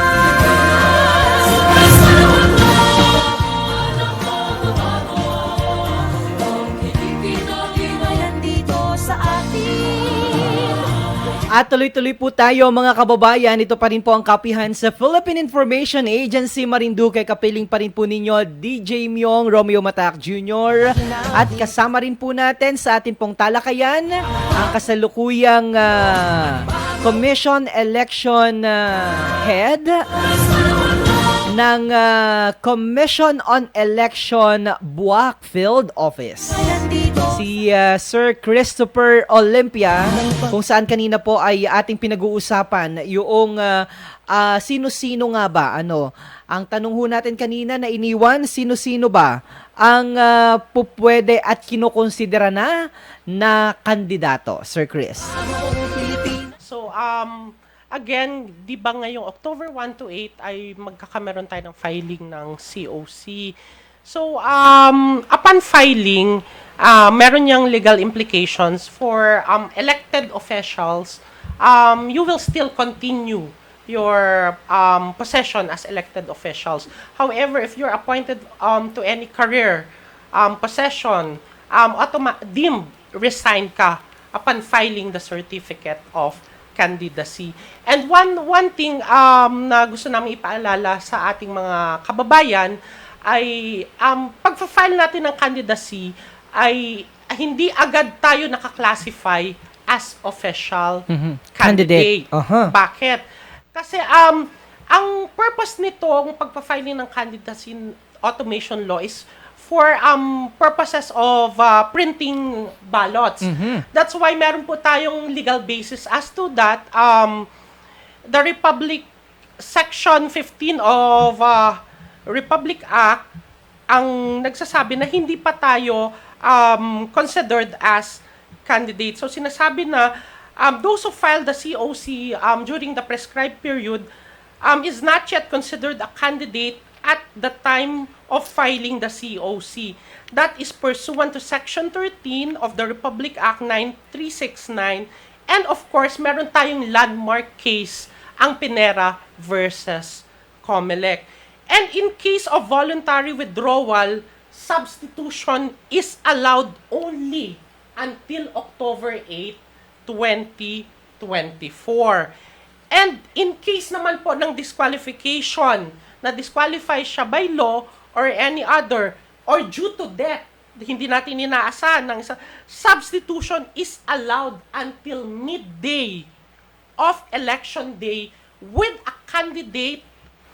At tuloy-tuloy po tayo mga kababayan. Ito pa rin po ang kapihan sa Philippine Information Agency Marinduque. Kapiling pa rin po ninyo DJ Myong Romeo Matac Jr. At kasama rin po natin sa atin pong talakayan ang kasalukuyang Commission Election Head ng Commission on Election Buwak Field Office, si Sir Christopher Olympia, kung saan kanina po ay ating pinag-uusapan yung sino-sino nga ba, ang tanong ho natin kanina na iniwan, sino-sino ba ang pupwede at kinukonsidera na kandidato, Sir Chris? So, again, di ba ngayong October 1 to 8 ay magkakameron tayo ng filing ng COC. So, upon filing, meron niyang legal implications for elected officials. You will still continue your possession as elected officials. However, if you're appointed to any career possession, deemed resigned ka upon filing the certificate of candidacy. And one thing na gusto namin ipaalala sa ating mga kababayan ay pag-file natin ng candidacy ay hindi agad tayo nakaklasify as official candidate. Bakit? Kasi ang purpose nitong pagpa-filing ng candidacy automation law is for purposes of printing ballots. That's why meron po tayong legal basis as to that. The Republic Section 15 of Republic Act ang nagsasabi na hindi pa tayo considered as candidate. So sinasabi na those who filed the COC during the prescribed period is not yet considered a candidate at the time of filing the COC. That is pursuant to Section 13 of the Republic Act 9369. And of course, meron tayong landmark case, ang Pinera versus Comelec. And in case of voluntary withdrawal, substitution is allowed only until October 8, 2024. And in case naman po ng disqualification, na disqualify siya by law or any other, or due to death, hindi natin inaasahan ng substitution is allowed until midday of election day with a candidate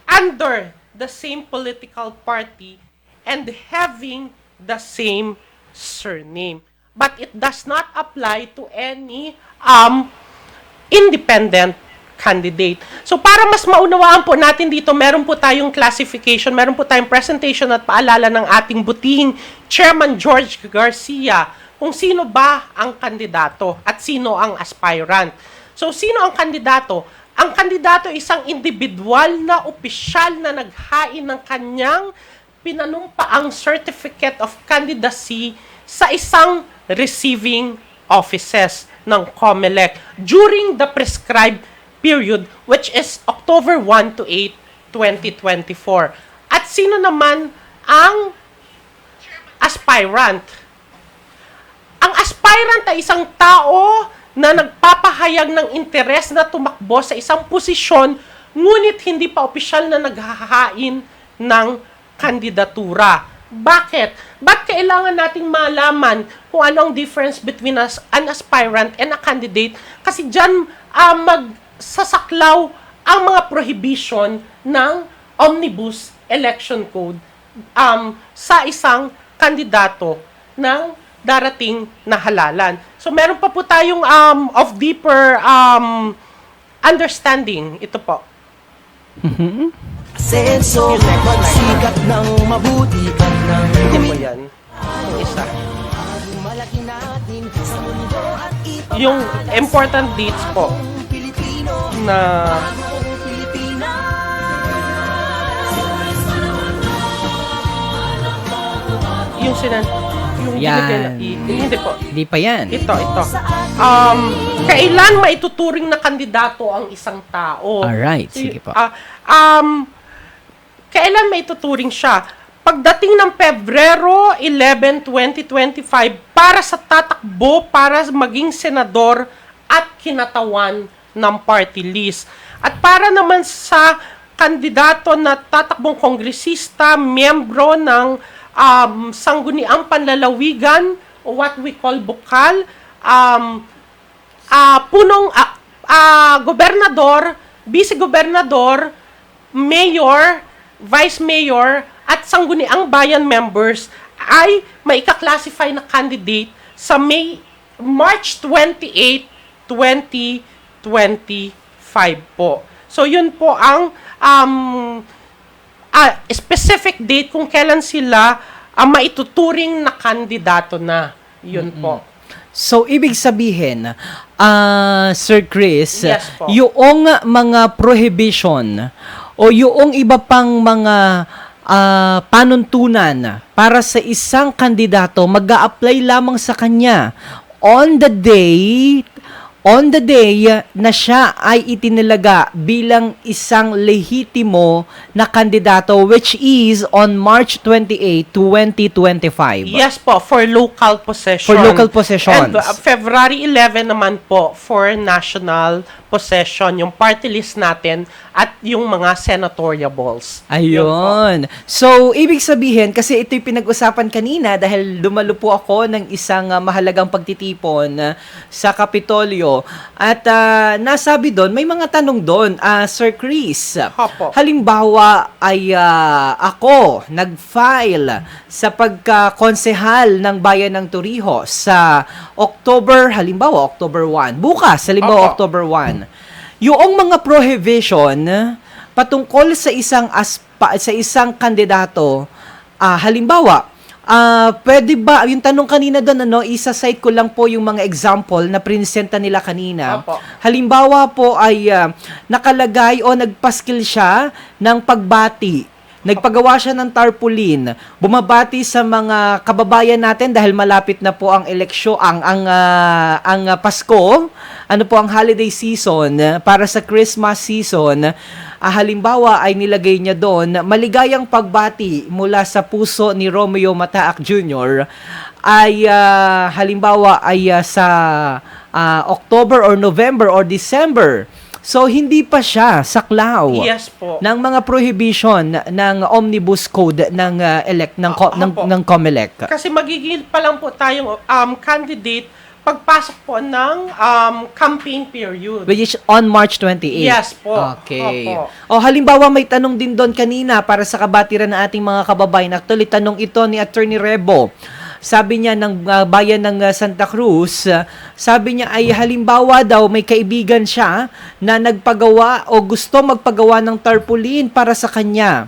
under the same political party and having the same surname. But it does not apply to any independent candidate. So para mas maunawaan po natin dito, meron po tayong classification, meron po tayong presentation at paalala ng ating butihing Chairman George Garcia kung sino ba ang kandidato at sino ang aspirant. So sino ang kandidato? Ang kandidato ay isang individual na opisyal na naghain ng kanyang pinanumpaang certificate of candidacy sa isang receiving offices ng COMELEC during the prescribed period, which is October 1 to 8, 2024. At sino naman ang aspirant? Ang aspirant ay isang tao na nagpapahayag ng interes na tumakbo sa isang posisyon, ngunit hindi pa opisyal na naghahain ng kandidatura. Bakit? Ba't kailangan nating malaman kung ano ang difference between an aspirant and a candidate? Kasi dyan magsasaklaw ang mga prohibition ng Omnibus Election Code sa isang kandidato ng darating na halalan. So meron pa po tayong of deeper understanding. Ito po. Senso, magsikat ng mabuti ka ng Ito po yan. Yung isa. malaki natin sa mundo at Yung important dates po Pilipino, na yung Yan. hindi po. Hindi pa yan. Ito. Kailan maituturing na kandidato ang isang tao? Alright, sige po. Kailan maituturing siya? Pagdating ng Pebrero 11, 2025 para sa tatakbo para maging senador at kinatawan ng party list. At para naman sa kandidato na tatakbong kongresista, miyembro ng sangguniang panlalawigan o what we call bukal, gobernador, vice-gobernador, mayor, vice mayor, at sangguniang bayan members ay maika-classify na candidate sa March 28, 2025 po. So yun po ang specific date kung kailan sila maituturing na kandidato na. Yun po. So, ibig sabihin, Sir Chris, Yes po. yung mga prohibition o yung iba pang mga panuntunan para sa isang kandidato, mag-a-apply lamang sa kanya on the day na siya ay itinalaga bilang isang lehitimo na kandidato, which is on March 28, 2025. Yes po, for local possession. For local possessions. And February 11 naman po for national possession, yung party list natin at yung mga senatorial balls. Yun po. Ayun. So, ibig sabihin, kasi ito'y pinag-usapan kanina dahil dumalo po ako ng isang mahalagang pagtitipon sa Kapitolyo. At nasabi doon, may mga tanong doon, Sir Chris. Opo. Halimbawa ay ako nag-file sa pagkakonsehal ng Bayan ng Torrijos sa October 1. Bukas, halimbawa Opo. October 1. Yung mga prohibition patungkol sa isang kandidato, halimbawa, pwede ba, yung tanong kanina doon, isa-cite ko lang po yung mga example na prinesenta nila kanina. Opo. Halimbawa po ay nakalagay o nagpaskil siya ng pagbati. Nagpagawa siya ng tarpaulin, bumabati sa mga kababayan natin dahil malapit na po ang eleksyon, ang Pasko, ano po ang holiday season para sa Christmas season. Halimbawa ay nilagay niya doon, maligayang pagbati mula sa puso ni Romeo Mataak Jr. ay halimbawa ay sa October or November or December. So, hindi pa siya saklaw Yes po. ng mga prohibition ng Omnibus Code ng Opo. ng COMELEC. Kasi magiging pa lang po tayong candidate pagpasok po ng campaign period. Which is on March 28. Yes po. Okay. Opo. O halimbawa may tanong din doon kanina para sa kabatiran ng ating mga kababayan. Actually, tanong ito ni Attorney Rebo. Sabi niya ng bayan ng Santa Cruz, sabi niya ay halimbawa daw may kaibigan siya na nagpagawa o gusto magpagawa ng tarpaulin para sa kanya.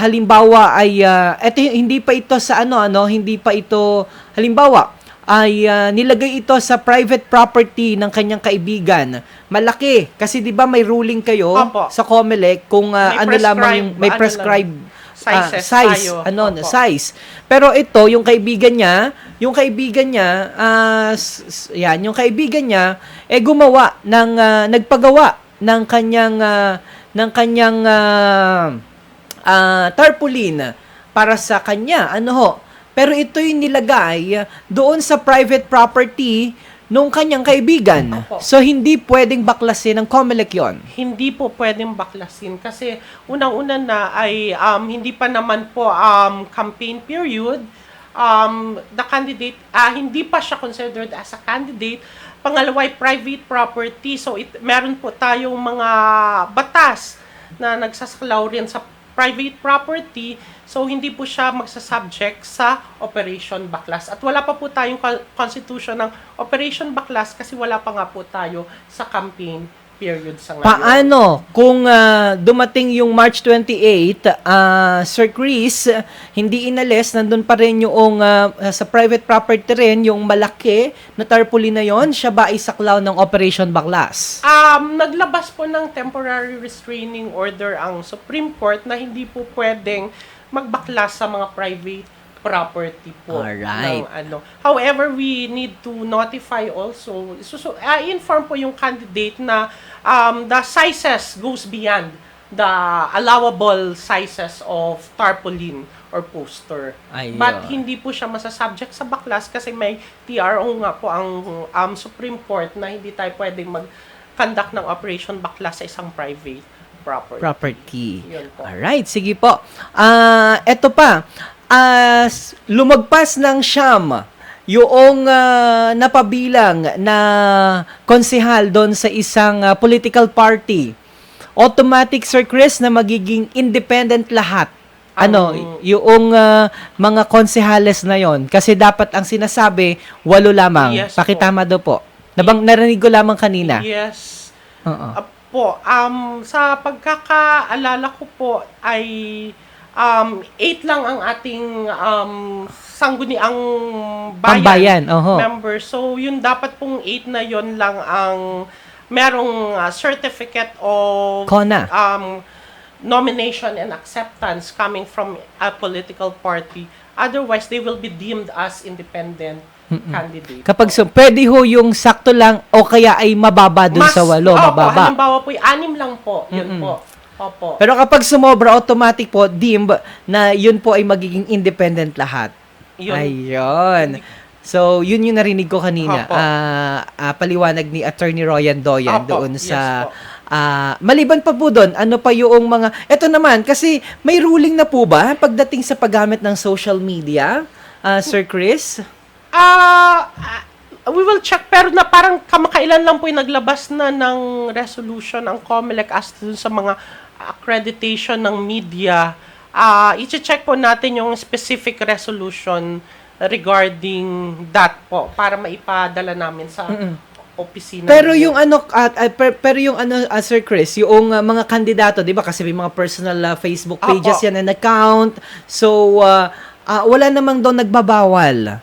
Halimbawa ay eto hindi pa ito sa hindi pa ito halimbawa ay nilagay ito sa private property ng kanyang kaibigan. Malaki kasi 'di ba may ruling kayo Opo. sa COMELEC kung May lamang yung may prescribed Sizes size, tayo. Opo. size. Pero ito, yung kaibigan niya, yung kaibigan niya, gumawa ng, nagpagawa ng kanyang tarpaulin para sa kanya. Pero ito yung nilagay doon sa private property nung kanyang kaibigan. Opo. So, hindi pwedeng baklasin ng COMELEC yon. Hindi po pwedeng baklasin kasi unang-una na ay hindi pa naman po campaign period. The candidate, hindi pa siya considered as a candidate. Pangalawa ay private property. So, meron po tayong mga batas na nagsasaklaw rin sa private property. So, hindi po siya magsasubject sa Operation Baklas. At wala pa po tayong constitution ng Operation Baklas kasi wala pa nga po tayo sa campaign period sa ngayon. Paano kung dumating yung March 28, Sir Chris, hindi inalis, nandun pa rin yung sa private property rin, yung malaki na tarpaulin na yon, siya ba ay saklaw ng Operation Baklas? Naglabas po ng temporary restraining order ang Supreme Court na hindi po pwedeng magbaklas sa mga private property po. Alright. However, we need to notify also, inform po yung candidate na the sizes goes beyond the allowable sizes of tarpaulin or poster. Ayun. But hindi po siya masasubject sa baklas kasi may TRO nga po ang Supreme Court na hindi tayo pwedeng mag-conduct ng Operation Baklas sa isang private property. Yun po. Alright, sige po. Eto pa, lumagpas ng siyam yung napabilang na konsehal doon sa isang political party. Automatic, Sir Chris, na magiging independent lahat. Yung mga konsehales na yon. Kasi dapat ang sinasabi, 8 lamang. Yes, Pakitama daw po. Narinig ko lamang kanina. Yes. Oo. Sa pagkakaalala ko po ay 8 lang ang ating sangguniang Pambayan, oho. members. So, yun dapat pong 8 na yun lang ang merong certificate of CONA. nomination and acceptance coming from a political party. Otherwise, they will be deemed as independent candidate. Kapag pwede ho yung sakto lang o kaya ay mababa dun sa 8, mababa. Halimbawa po, 6 lang po. Yun po. Opo. Pero kapag sumobra, automatic po, deemed na yun po ay magiging independent lahat. Yun. Ayun. So, yun yung narinig ko kanina. Opo. Paliwanag ni Attorney Royan Doyan Opo. doon Yes sa... po. Maliban pa po doon, ano pa yung mga... Ito naman, kasi may ruling na po ba pagdating sa paggamit ng social media, Sir Chris? We will check, pero na parang kamakailan lang po yung naglabas na ng resolution ang COMELEC as to sa mga accreditation ng media. I-check po natin yung specific resolution regarding that po para maipadala namin sa opisina. Pero yung Sir Chris, yung mga kandidato, 'di ba? Kasi may mga personal Facebook pages Opo. yan and account. So wala namang doon nagbabawal.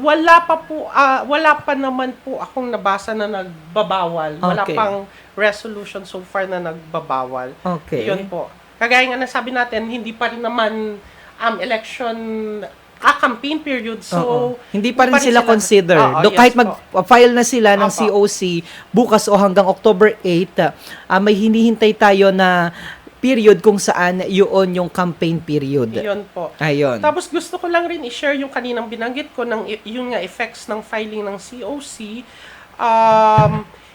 Wala pa naman po akong nabasa na nagbabawal. Wala Okay. pang resolution so far na nagbabawal. Okay. Yun po. Kagaya nga nasabi natin, hindi pa rin naman campaign period. So, Oo. Hindi pa rin sila consider. Oo, Do yes kahit po. mag-file na sila ng Opo. COC bukas o hanggang October 8, may hinihintay tayo na period kung saan yun yung campaign period. Yun po. Ayun. Tapos gusto ko lang rin i-share yung kaninang binanggit ko ng yung nga effects ng filing ng COC.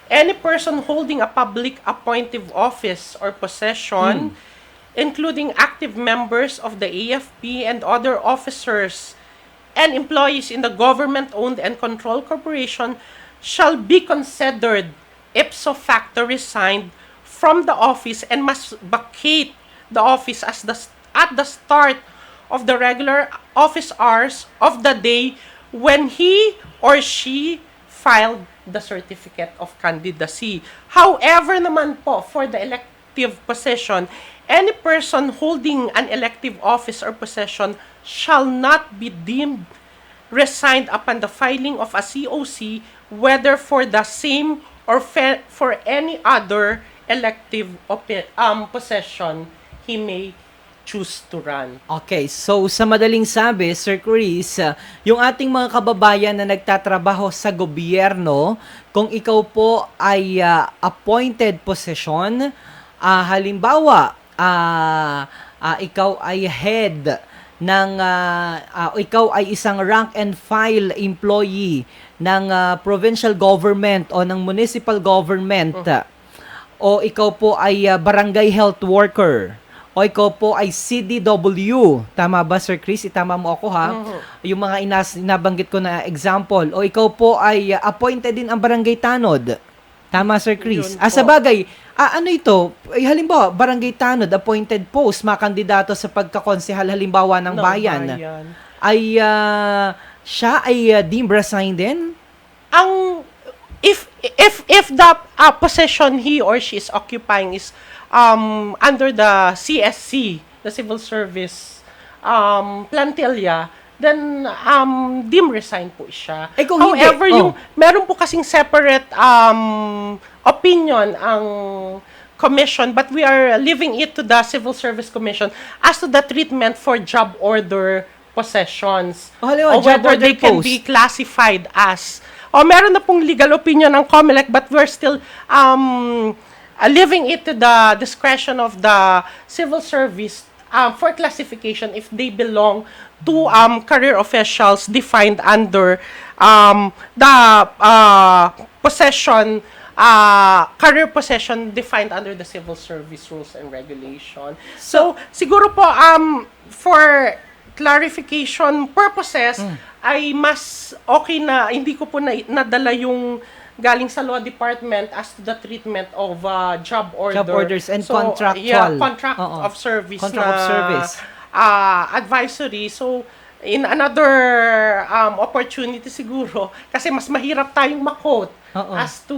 Any person holding a public appointive office or possession, including active members of the AFP and other officers and employees in the government-owned and controlled corporation shall be considered ipso facto resigned from the office and must vacate the office at the start of the regular office hours of the day when he or she filed the certificate of candidacy. However naman po, for the elective position, any person holding an elective office or possession shall not be deemed resigned upon the filing of a COC, whether for the same or for any other elective possession he may choose to run. Okay, so sa madaling sabi, Sir Chris, yung ating mga kababayan na nagtatrabaho sa gobyerno, kung ikaw po ay appointed position, halimbawa, ikaw ay head ng, ikaw ay isang rank and file employee ng provincial government o ng municipal government, o ikaw po ay barangay health worker, o ikaw po ay CDW. Tama ba, Sir Chris? Itama mo ako, ha? Yung mga inabanggit ko na example. O ikaw po ay appointed din ang barangay tanod. Tama, Sir Chris? Yun po. Sa bagay, ano ito? Halimbawa, barangay tanod, appointed post, mga kandidato sa pagkakonsehal, halimbawa ng bayan. Ay, siya ay deemed resigned din? If the possession he or she is occupying is under the CSC, the Civil Service plantilla, then deemed resign po siya. Kung However, hindi, yung meron po kasing separate opinion ang commission, but we are leaving it to the Civil Service Commission as to the treatment for job order possessions. Halimbawa, O job whether order they can post. be classified as. Meron na pong legal opinion ng COMELEC, but we're still leaving it to the discretion of the civil service for classification if they belong to career officials defined under the possession, career possession defined under the civil service rules and regulation. So siguro po for clarification purposes ay mas okay na hindi ko po nadala yung galing sa law department as to the treatment of job order. Job orders and contractual. Yeah, contract Oo. of service Contract of service. advisory. So in another opportunity siguro, kasi mas mahirap tayong makot Oo. as to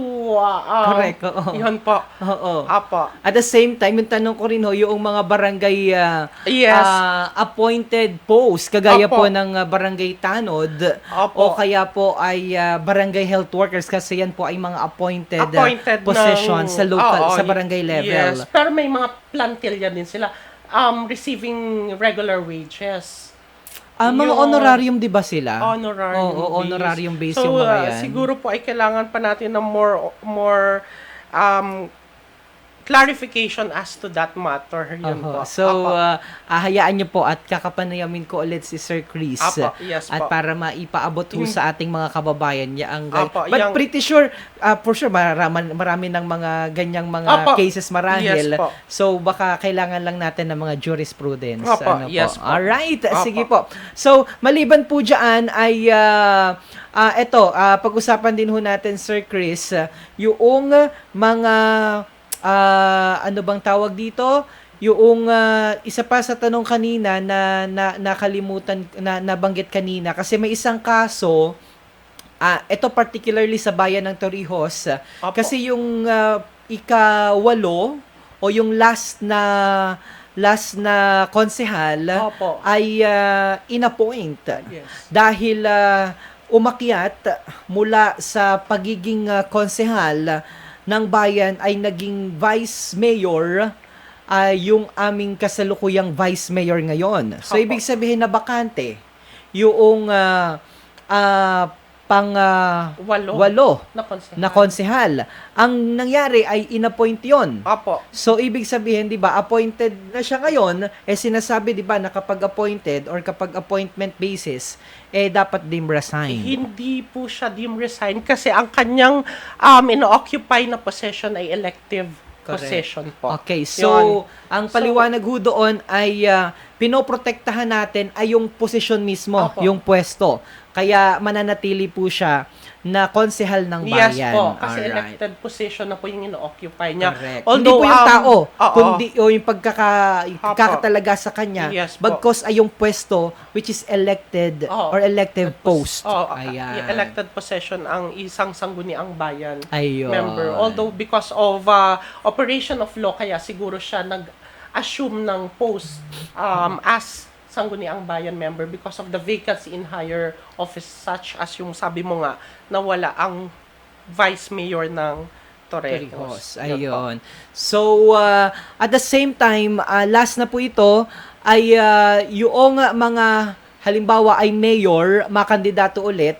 Correct, oo. yun po. Oo. Apo. At the same time, yung tanong ko rin yung mga barangay Yes. appointed post, kagaya Opo. po ng barangay tanod, Opo. o kaya po ay barangay health workers, kasi yan po ay mga appointed, position sa local, Oo, sa barangay level. Yes, pero may mga plantilla din sila receiving regular wages. Mga Yung honorarium, di ba sila? Honorarium Oo, honorarium base so, yung mga yan. siguro po ay kailangan pa natin ng more clarification as to that matter. Yun Oho. po. So, Apo. hayaan niyo po at kakapanayamin ko ulit si Sir Chris. Apo, yes at po. para maipaabot ho sa ating mga kababayan niya ang Apo, but yang- pretty sure, for sure, marami ng mga ganyang mga Apo. cases marahil. Yes po. So, baka kailangan lang natin ng mga jurisprudence. Apo, yes po. Alright, Apo. sige po. So, maliban po dyan ay pag-usapan din ho natin, Sir Chris, yung mga ano bang tawag dito? Yung isa pa sa tanong kanina na nakalimutan na nabanggit kanina, kasi may isang kaso, ito particularly sa bayan ng Torrijos, Opo. kasi yung ika-8 o yung last na konsehal Opo. ay inappoint Yes. dahil umakyat mula sa pagiging konsehal ng bayan ay naging vice mayor, yung aming kasalukuyang vice mayor ngayon. So, Opo. ibig sabihin na bakante yung walo na konsehal. Ang nangyari ay inappoint yon. Apo. So, ibig sabihin, di ba, appointed na siya ngayon, sinasabi, di ba, na kapag appointed or kapag appointment basis, dapat din resign. Hindi po siya resign kasi ang kanyang ino-occupy na position ay elective Correct. position po. Okay, so, Yun. ang paliwanag ho doon ay pinoprotektahan natin ay yung posisyon mismo, Opo. yung pwesto. Kaya mananatili po siya na konsehal ng bayan. Yes po, kasi Alright. elected position na po yung ino-occupy niya. Correct. Although, hindi po yung tao, oo. kundi yung pagkakatalaga sa kanya, Yes po. bagkos ay yung pwesto which is elected Oo. or elective post. Oh, Ayan. elected possession ang isang sangguniang bayan Ayun. member. Although because of operation of law, kaya siguro siya nag-assume ng post as sangguniang bayan member because of the vacancy in higher office, such as yung sabi mo nga, nawala ang vice mayor ng Torrijos. Yun po. Ayun. So, at the same time, last na po ito, ay yung mga, halimbawa ay mayor, makandidato ulit,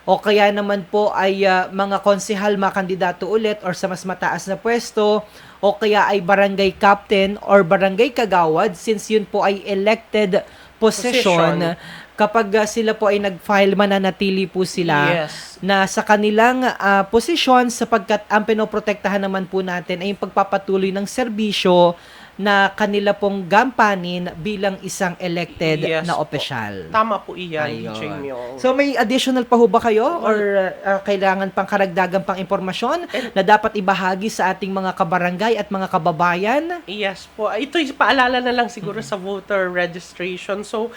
o kaya naman po ay mga konsehal makandidato ulit or sa mas mataas na pwesto, o kaya ay barangay captain or barangay kagawad, since yun po ay elected position. Kapag sila po ay nag-file, mananatili po sila Yes. na sa kanilang posisyon, sapagkat ang pinoprotektahan naman po natin ay yung pagpapatuloy ng serbisyo na kanila pong gampanin bilang isang elected Yes na po. opisyal. Tama po iyan, Ayun. Jimmy. So may additional pa ho ba kayo or kailangan pang karagdagan pang impormasyon na dapat ibahagi sa ating mga kabarangay at mga kababayan? Yes po. Ito yung paalala na lang siguro sa voter registration. So,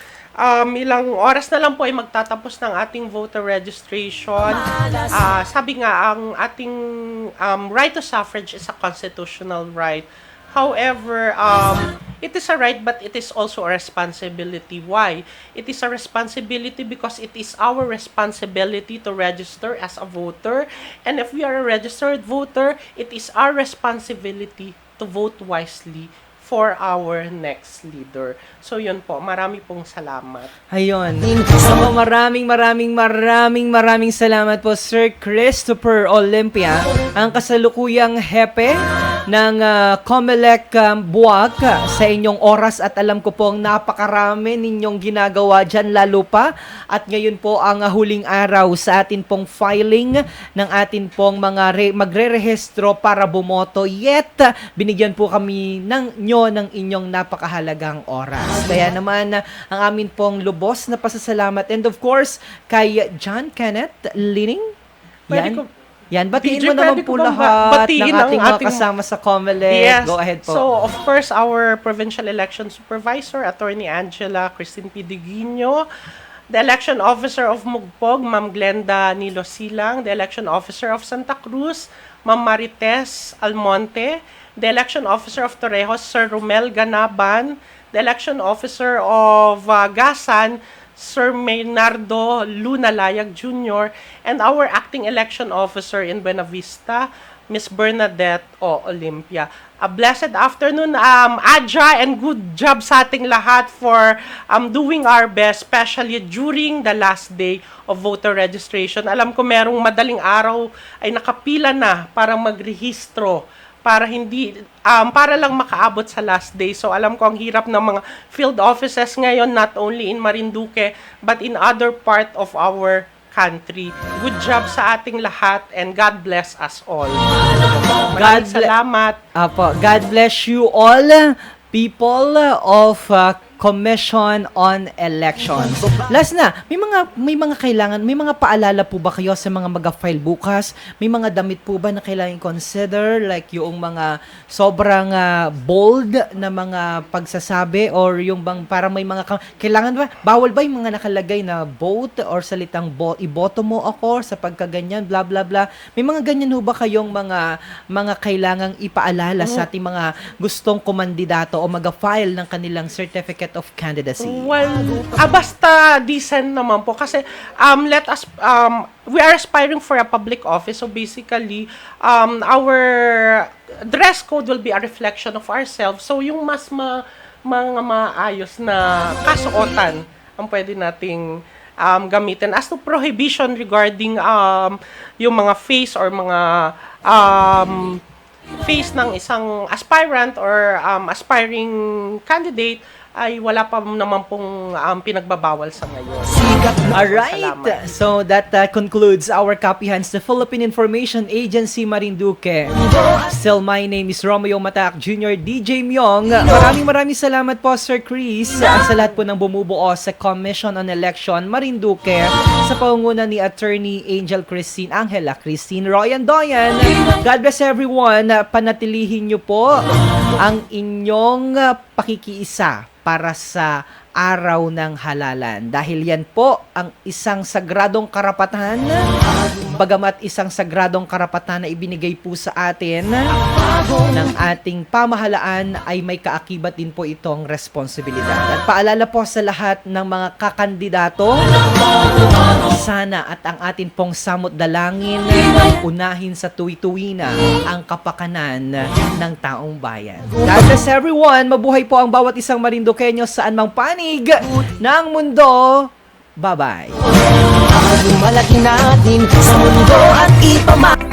ilang oras na lang po ay magtatapos ng ating voter registration. Sabi nga, ang ating right to suffrage is a constitutional right. However, it is a right but it is also a responsibility. Why? It is a responsibility because it is our responsibility to register as a voter. And if we are a registered voter, it is our responsibility to vote wisely for our next leader. So yun po, marami pong salamat. Ayun. So, maraming salamat po, Sir Christopher Olympia, ang kasalukuyang hepe ng COMELEC Buwak sa inyong oras, at alam ko pong napakarami ninyong ginagawa dyan, lalo pa at ngayon po ang huling araw sa atin pong filing ng atin pong mga magre-rehistro para bumoto, yet binigyan po kami ng inyong napakahalagang oras. Kaya naman ang amin pong lubos na pasasalamat, and of course kay John Kenneth Lining. Pwede Yan. ko, Yan, batiin DJ, mo naman pwede po ko bang lahat batiin ng ang ating mga ating- kasama sa COMELEC. Yes. Go ahead po. So, of course, our Provincial Election Supervisor, Attorney Angela Christine P. Diguino, the Election Officer of Mugpog, Ma'am Glenda Nilo Silang, the Election Officer of Santa Cruz, Ma'am Marites Almonte, the Election Officer of Torrejos, Sir Romel Ganaban, the Election Officer of Gasan, Sir Maynardo Lunalayag Jr., and our Acting Election Officer in Buena Vista, Miss Bernadette O. Olympia. A blessed afternoon, Adja, and good job sa ating lahat for doing our best, especially during the last day of voter registration. Alam ko merong madaling araw ay nakapila na para magrehistro para para lang makaabot sa last day. So alam ko ang hirap ng mga field offices ngayon, not only in Marinduque but in other part of our country. Good job sa ating lahat and God bless us all. Maraming salamat. Apo, God bless you all, people of Commission on Elections. Last na, may mga kailangan, may mga paalala po ba kayo sa mga mag-file bukas? May mga damit po ba na kailangan consider, like yung mga sobrang bold na mga pagsasabi, or yung bang parang may mga kailangan ba, bawal ba yung mga nakalagay na vote or salitang iboto mo ako sa pagkaganyan, bla bla bla. May mga ganyan ho ba kayong mga kailangang ipaalala sa ating mga gustong kumandidato o mag-file ng kanilang certificate of candidacy? Well, basta decent naman po kasi we are aspiring for a public office, so basically our dress code will be a reflection of ourselves, so yung mas mga maayos na kasuotan ang pwede nating gamitin. As to prohibition regarding yung mga face or mga face ng isang aspirant or aspiring candidate, ay wala pa naman pong pinagbabawal sa ngayon. Alright, Salamat. so that concludes our Kapihans, the Philippine Information Agency Marinduque. Still, my name is Romeo Matac Jr., DJ Myong. Maraming salamat po, Sir Chris, at sa lahat po ng bumubuo sa Commission on Election Marinduque sa pangunguna ni Attorney Angela Christine Royan Doyan. God bless everyone. Panatilihin niyo po ang inyong pakikiisa para sa araw ng halalan. Dahil yan po ang isang sagradong karapatan, bagamat isang sagradong karapatan na ibinigay po sa atin ng ating pamahalaan, ay may kaakibat din po itong responsibilidad. At paalala po sa lahat ng mga kakandidato, sana at ang atin pong samot dalangin, unahin sa tuwi-tuwi na ang kapakanan ng taong bayan. God bless everyone. Mabuhay po ang bawat isang Marinduqueño saan mang panig ng mundo. Bye-bye. Malaki natin sa mundo at ipamahal.